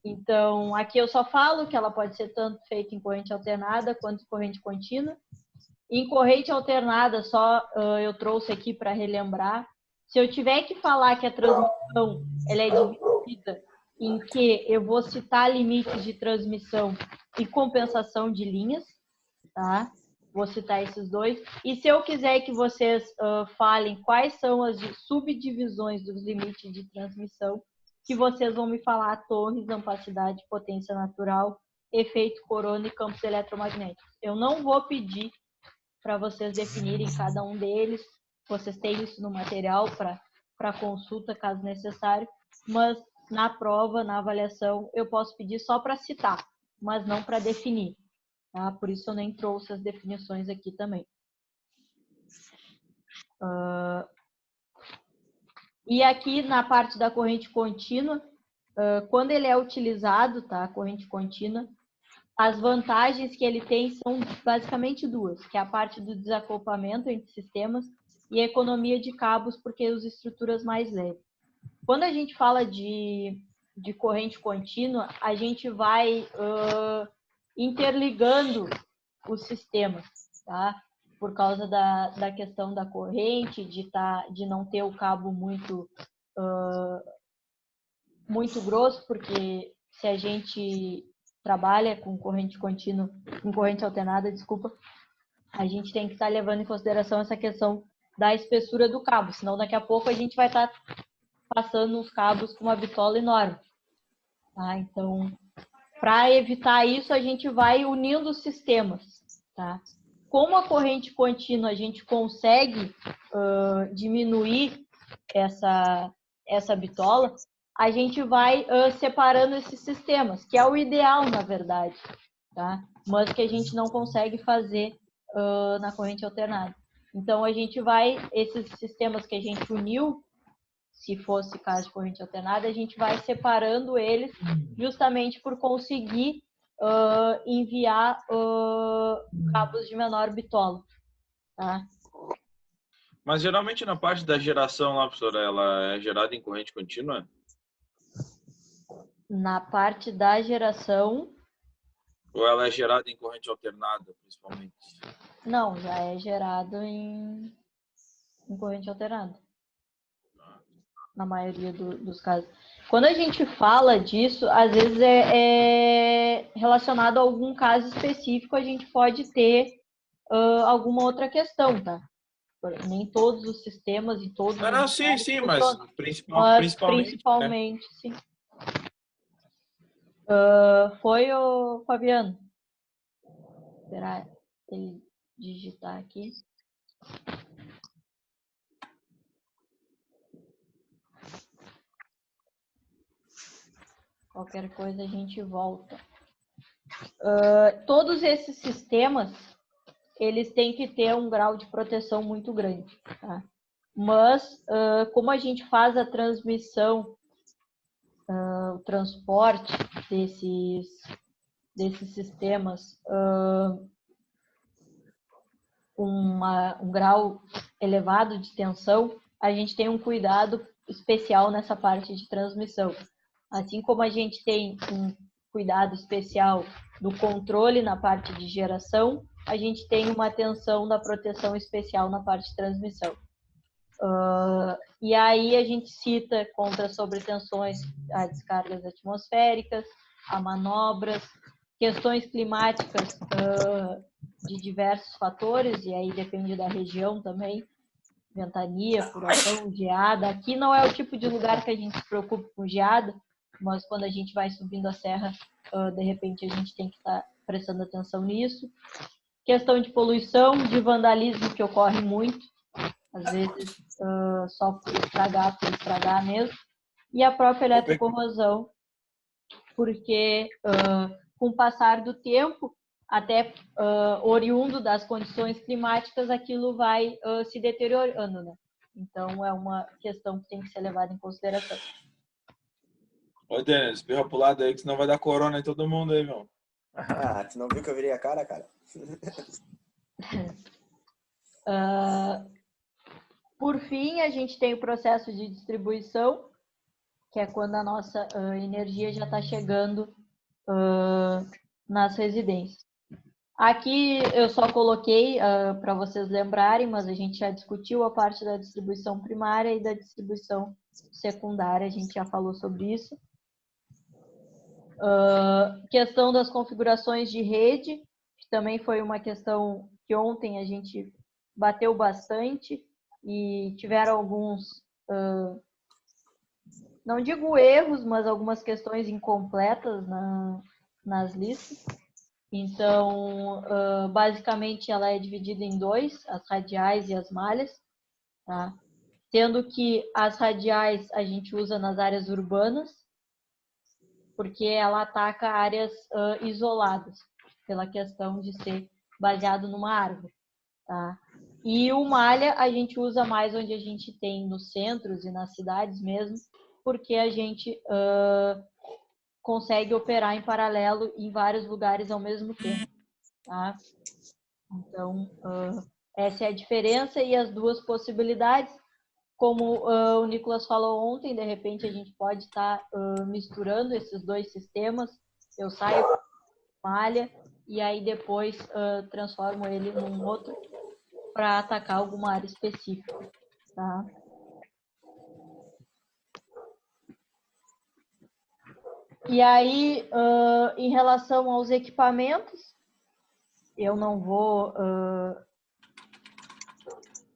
Então, aqui eu só falo que ela pode ser tanto feita em corrente alternada quanto em corrente contínua. Em corrente alternada, eu trouxe aqui para relembrar. Se eu tiver que falar que a transmissão ela é dividida em que eu vou citar limites de transmissão e compensação de linhas, tá? Vou citar esses 2. E se eu quiser que vocês falem quais são as subdivisões dos limites de transmissão, que vocês vão me falar torres, ampacidade, potência natural, efeito corona e campos eletromagnéticos. Eu não vou pedir para vocês definirem cada um deles. Vocês têm isso no material para consulta, caso necessário. Mas na prova, na avaliação, eu posso pedir só para citar, mas não para definir. Tá? Por isso eu nem trouxe as definições aqui também. E aqui na parte da corrente contínua, quando ele é utilizado, tá? A corrente contínua, as vantagens que ele tem são basicamente 2, que é a parte do desacoplamento entre sistemas e a economia de cabos, porque as estruturas mais leves. Quando a gente fala de corrente contínua, a gente vai interligando os sistemas, tá? Por causa da questão da corrente, de não ter o cabo muito grosso, porque se a gente trabalha com corrente contínua, com corrente alternada, a gente tem que estar levando em consideração essa questão da espessura do cabo, senão daqui a pouco a gente vai estar passando os cabos com uma bitola enorme. Tá? Então, para evitar isso, a gente vai unindo os sistemas. Tá? Como a corrente contínua, a gente consegue diminuir essa bitola, a gente vai separando esses sistemas, que é o ideal, na verdade, tá? Mas que a gente não consegue fazer na corrente alternada. Então, esses sistemas que a gente uniu, se fosse caso de corrente alternada, a gente vai separando eles justamente por conseguir enviar cabos de menor bitola. Tá? Mas geralmente na parte da geração lá, professora, ela é gerada em corrente contínua? Na parte da geração... Ou ela é gerada em corrente alternada, principalmente? Não, já é gerado em corrente alternada. Na maioria dos casos. Quando a gente fala disso, às vezes é relacionado a algum caso específico, a gente pode ter alguma outra questão, tá? Nem todos os sistemas e todos Não, os sim, mas principalmente, né? Sim. Foi o Fabiano. Esperar ele digitar aqui. Qualquer coisa a gente volta. Todos esses sistemas, eles têm que ter um grau de proteção muito grande. Tá? Mas, como a gente faz a transmissão, o transporte desses sistemas com um grau elevado de tensão, a gente tem um cuidado especial nessa parte de transmissão. Assim como a gente tem um cuidado especial do controle na parte de geração, a gente tem uma atenção da proteção especial na parte de transmissão. E aí a gente cita contra sobretensões, a descargas atmosféricas, a manobras, questões climáticas de diversos fatores, e aí depende da região também, ventania, furacão, geada. Aqui não é o tipo de lugar que a gente se preocupa com geada, mas quando a gente vai subindo a serra, de repente a gente tem que estar prestando atenção nisso. Questão de poluição, de vandalismo, que ocorre muito, às vezes só por estragar mesmo. E a própria eletrocorrosão, porque com o passar do tempo, até oriundo das condições climáticas, aquilo vai se deteriorando, né? Então, é uma questão que tem que ser levada em consideração. Ô, Denis, espirra pro lado aí, que senão vai dar corona em todo mundo aí, meu. Ah, tu não viu que eu virei a cara, cara? Por fim, a gente tem o processo de distribuição, que é quando a nossa energia já está chegando nas residências. Aqui eu só coloquei para vocês lembrarem, mas a gente já discutiu a parte da distribuição primária e da distribuição secundária, a gente já falou sobre isso. Questão das configurações de rede, que também foi uma questão que ontem a gente bateu bastante e tiveram alguns, não digo erros, mas algumas questões incompletas nas listas. Então, basicamente, ela é dividida em dois, as radiais e as malhas, tá? Sendo que as radiais a gente usa nas áreas urbanas, porque ela ataca áreas isoladas, pela questão de ser baseado numa árvore, tá? E o malha a gente usa mais onde a gente tem nos centros e nas cidades mesmo, porque a gente consegue operar em paralelo em vários lugares ao mesmo tempo, tá? Então, essa é a diferença e as duas possibilidades. Como o Nicolas falou ontem, de repente a gente pode estar misturando esses dois sistemas. Eu saio com malha e aí depois transformo ele num outro para atacar alguma área específica, tá? E aí, em relação aos equipamentos, eu não vou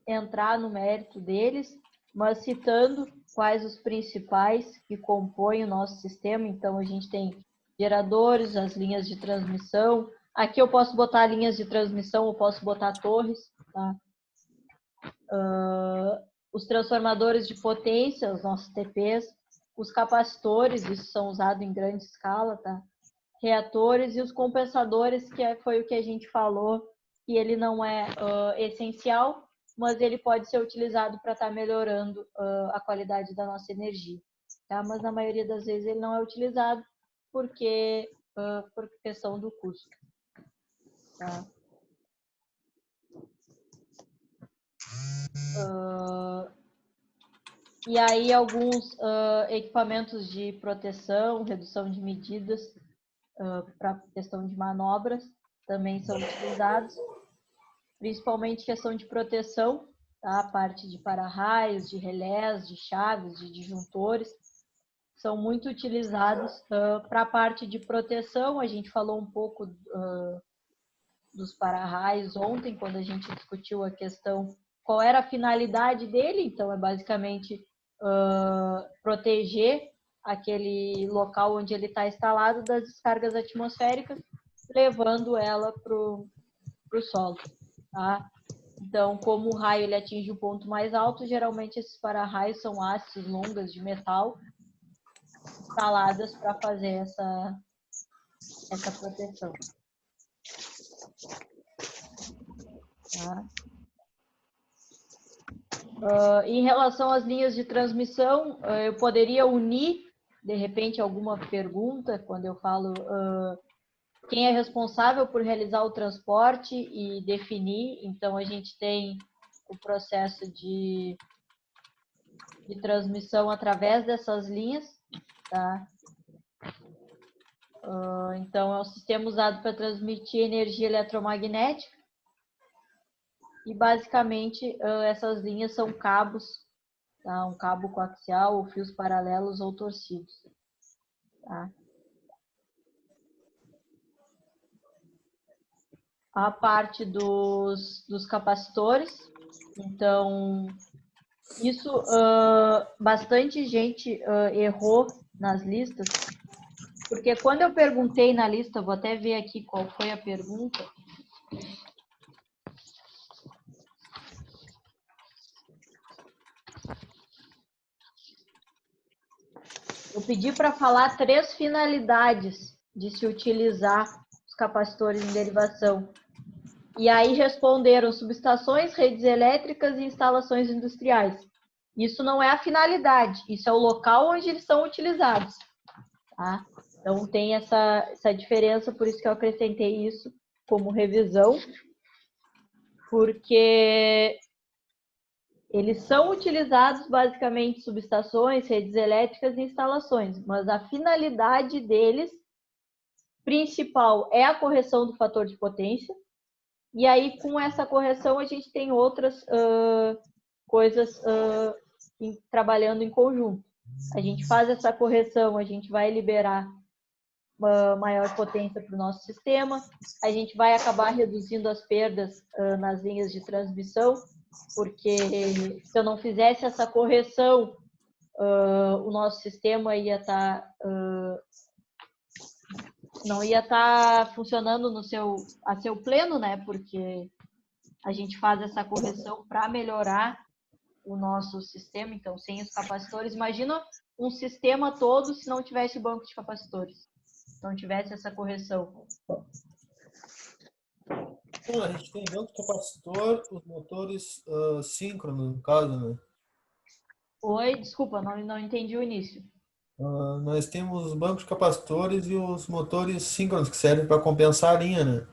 entrar no mérito deles, mas citando quais os principais que compõem o nosso sistema. Então, a gente tem geradores, as linhas de transmissão. Aqui eu posso botar linhas de transmissão, eu posso botar torres, tá? Os transformadores de potência, os nossos TPs, os capacitores, isso são usados em grande escala, tá? Reatores e os compensadores, que foi o que a gente falou, que ele não é essencial, mas ele pode ser utilizado para estar melhorando a qualidade da nossa energia, tá? Mas na maioria das vezes ele não é utilizado porque por questão do custo, tá? E aí alguns equipamentos de proteção, redução de medidas para questão de manobras também são utilizados, principalmente questão de proteção, tá? A parte de para-raios, de relés, de chaves, de disjuntores, são muito utilizados para a parte de proteção. A gente falou um pouco dos para-raios ontem, quando a gente discutiu a questão, qual era a finalidade dele. Então, é basicamente proteger aquele local onde ele está instalado das descargas atmosféricas, levando ela para o solo, tá? Então, como o raio ele atinge o ponto mais alto, geralmente esses para-raios são hastes longas de metal instaladas para fazer essa proteção. Tá? Em relação às linhas de transmissão, eu poderia unir, de repente, alguma pergunta, quando eu falo quem é responsável por realizar o transporte e definir. Então, a gente tem o processo de transmissão através dessas linhas, tá? Então, é um sistema usado para transmitir energia eletromagnética. E, basicamente, essas linhas são cabos, tá? Um cabo coaxial ou fios paralelos ou torcidos, tá? A parte dos capacitores. Então, Isso, bastante gente errou nas listas, porque quando eu perguntei na lista, vou até ver aqui qual foi a pergunta. Eu pedi para falar 3 finalidades de se utilizar os capacitores em derivação. E aí responderam subestações, redes elétricas e instalações industriais. Isso não é a finalidade, isso é o local onde eles são utilizados. Tá? Então tem essa diferença, por isso que eu acrescentei isso como revisão, porque eles são utilizados basicamente em subestações, redes elétricas e instalações, mas a finalidade deles principal é a correção do fator de potência. E aí, com essa correção, a gente tem outras coisas trabalhando em conjunto. A gente faz essa correção, a gente vai liberar uma maior potência para o nosso sistema, a gente vai acabar reduzindo as perdas nas linhas de transmissão, porque se eu não fizesse essa correção, o nosso sistema ia estar... não ia estar funcionando a seu pleno, né? Porque a gente faz essa correção para melhorar o nosso sistema. Então, sem os capacitores, imagina um sistema todo se não tivesse o banco de capacitores, se não tivesse essa correção. Bom, a gente tem banco de capacitor, os motores síncronos, no caso, né? Oi, desculpa, não entendi o início. Nós temos os bancos de capacitores e os motores síncronos que servem para compensar a linha, né?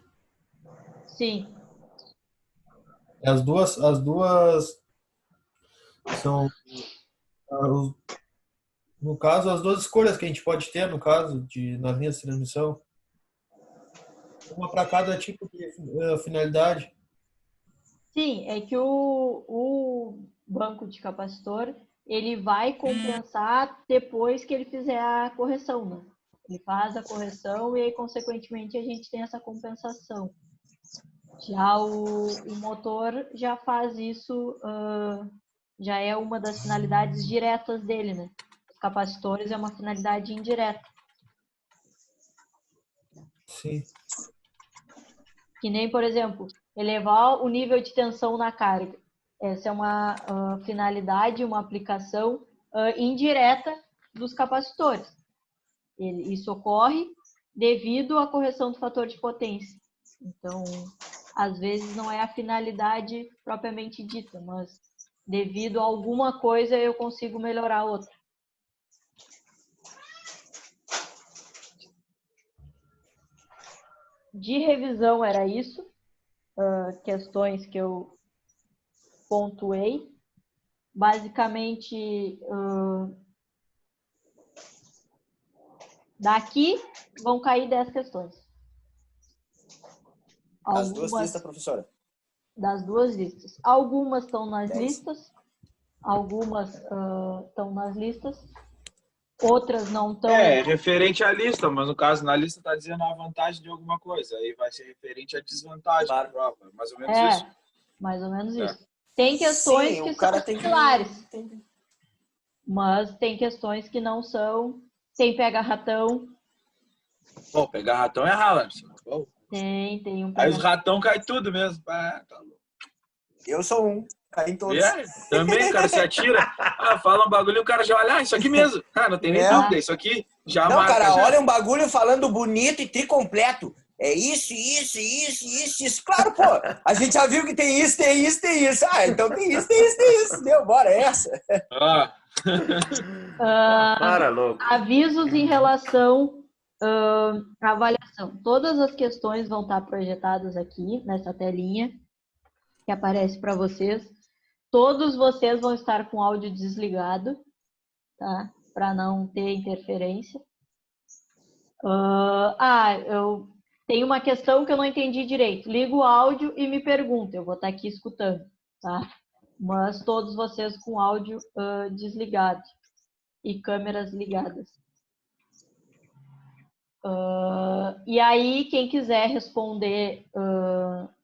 Sim. As duas são, no caso, as duas escolhas que a gente pode ter, no caso, nas linhas de transmissão. Uma para cada tipo de finalidade. Sim, é que o banco de capacitor, ele vai compensar depois que ele fizer a correção, né? Ele faz a correção e aí, consequentemente, a gente tem essa compensação. Já o motor já faz isso, já é uma das finalidades diretas dele, né? Os capacitores é uma finalidade indireta. Sim. Que nem, por exemplo, elevar o nível de tensão na carga. Essa é uma finalidade, uma aplicação indireta dos capacitores. Isso ocorre devido à correção do fator de potência. Então, às vezes não é a finalidade propriamente dita, mas devido a alguma coisa eu consigo melhorar a outra. De revisão era isso. Questões que eu pontuei. Basicamente, daqui vão cair 10 questões. As duas listas, professora? Das 2 listas. Algumas estão nas 10. listas, algumas estão nas listas, outras não estão. É referente à lista, mas no caso, na lista está dizendo a vantagem de alguma coisa, aí vai ser referente à desvantagem da prova, mais ou menos isso. Mais ou menos isso. Tem questões que são similares, mas tem questões que não são. Tem pega-ratão. Pô, pegar ratão é rala. Tem um aí os ratão cai tudo mesmo. Tá louco. Eu sou um. Cai em todos. Também, o cara se atira. Fala um bagulho e o cara já olha, isso aqui mesmo. Não tem nem dúvida, isso aqui já não, marca. Não, cara, já. olha um bagulho falando bonito e tricompleto. É isso. Claro, pô, a gente já viu que tem isso. Então tem isso. Deu, bora, é essa. Para, louco. Avisos em relação à avaliação. Todas as questões vão estar projetadas aqui, nessa telinha, que aparece para vocês. Todos vocês vão estar com o áudio desligado, tá? Para não ter interferência. Eu tenho uma questão que eu não entendi direito. Liga o áudio e me pergunta. Eu vou estar aqui escutando, tá? Mas todos vocês com áudio desligado e câmeras ligadas. E aí, quem quiser responder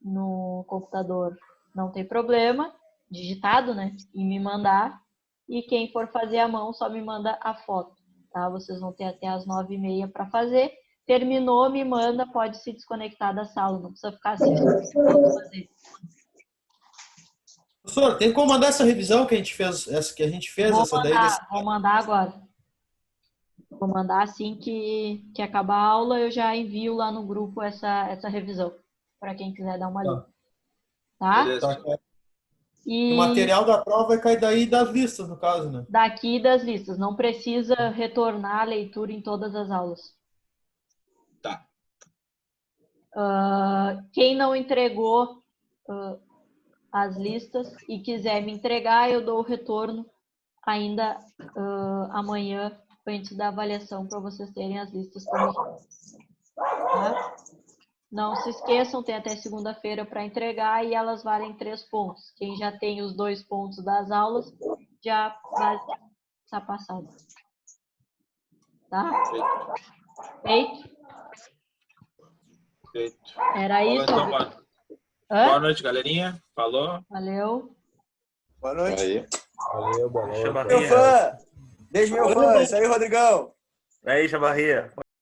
no computador, não tem problema. digitado, né? E me mandar. E quem for fazer a mão só me manda a foto, tá? Vocês vão ter até as 9h30 para fazer. Terminou, me manda, pode se desconectar da sala, não precisa ficar assistindo fazer. Professor, tem como mandar essa revisão que a gente fez, Vou mandar agora. Vou mandar assim que acabar a aula, eu já envio lá no grupo essa revisão, para quem quiser dar uma lida. Tá? Beleza. O material da prova vai cair daí das listas, no caso, né? Daqui das listas. Não precisa retornar a leitura em todas as aulas. Tá. Quem não entregou as listas e quiser me entregar, eu dou o retorno ainda amanhã, antes da avaliação, para vocês terem as listas também. Tá? Não se esqueçam, tem até segunda-feira para entregar e elas valem 3 pontos. Quem já tem os 2 pontos das aulas, já vai estar passado. Tá? Feito? Feito. Era Falou, isso. então, boa noite, galerinha. Falou. Valeu. Boa noite. Aí. Valeu, boa noite. Meu fã. Beijo, meu fã. Isso aí, Rodrigão. Aí, Chavarria.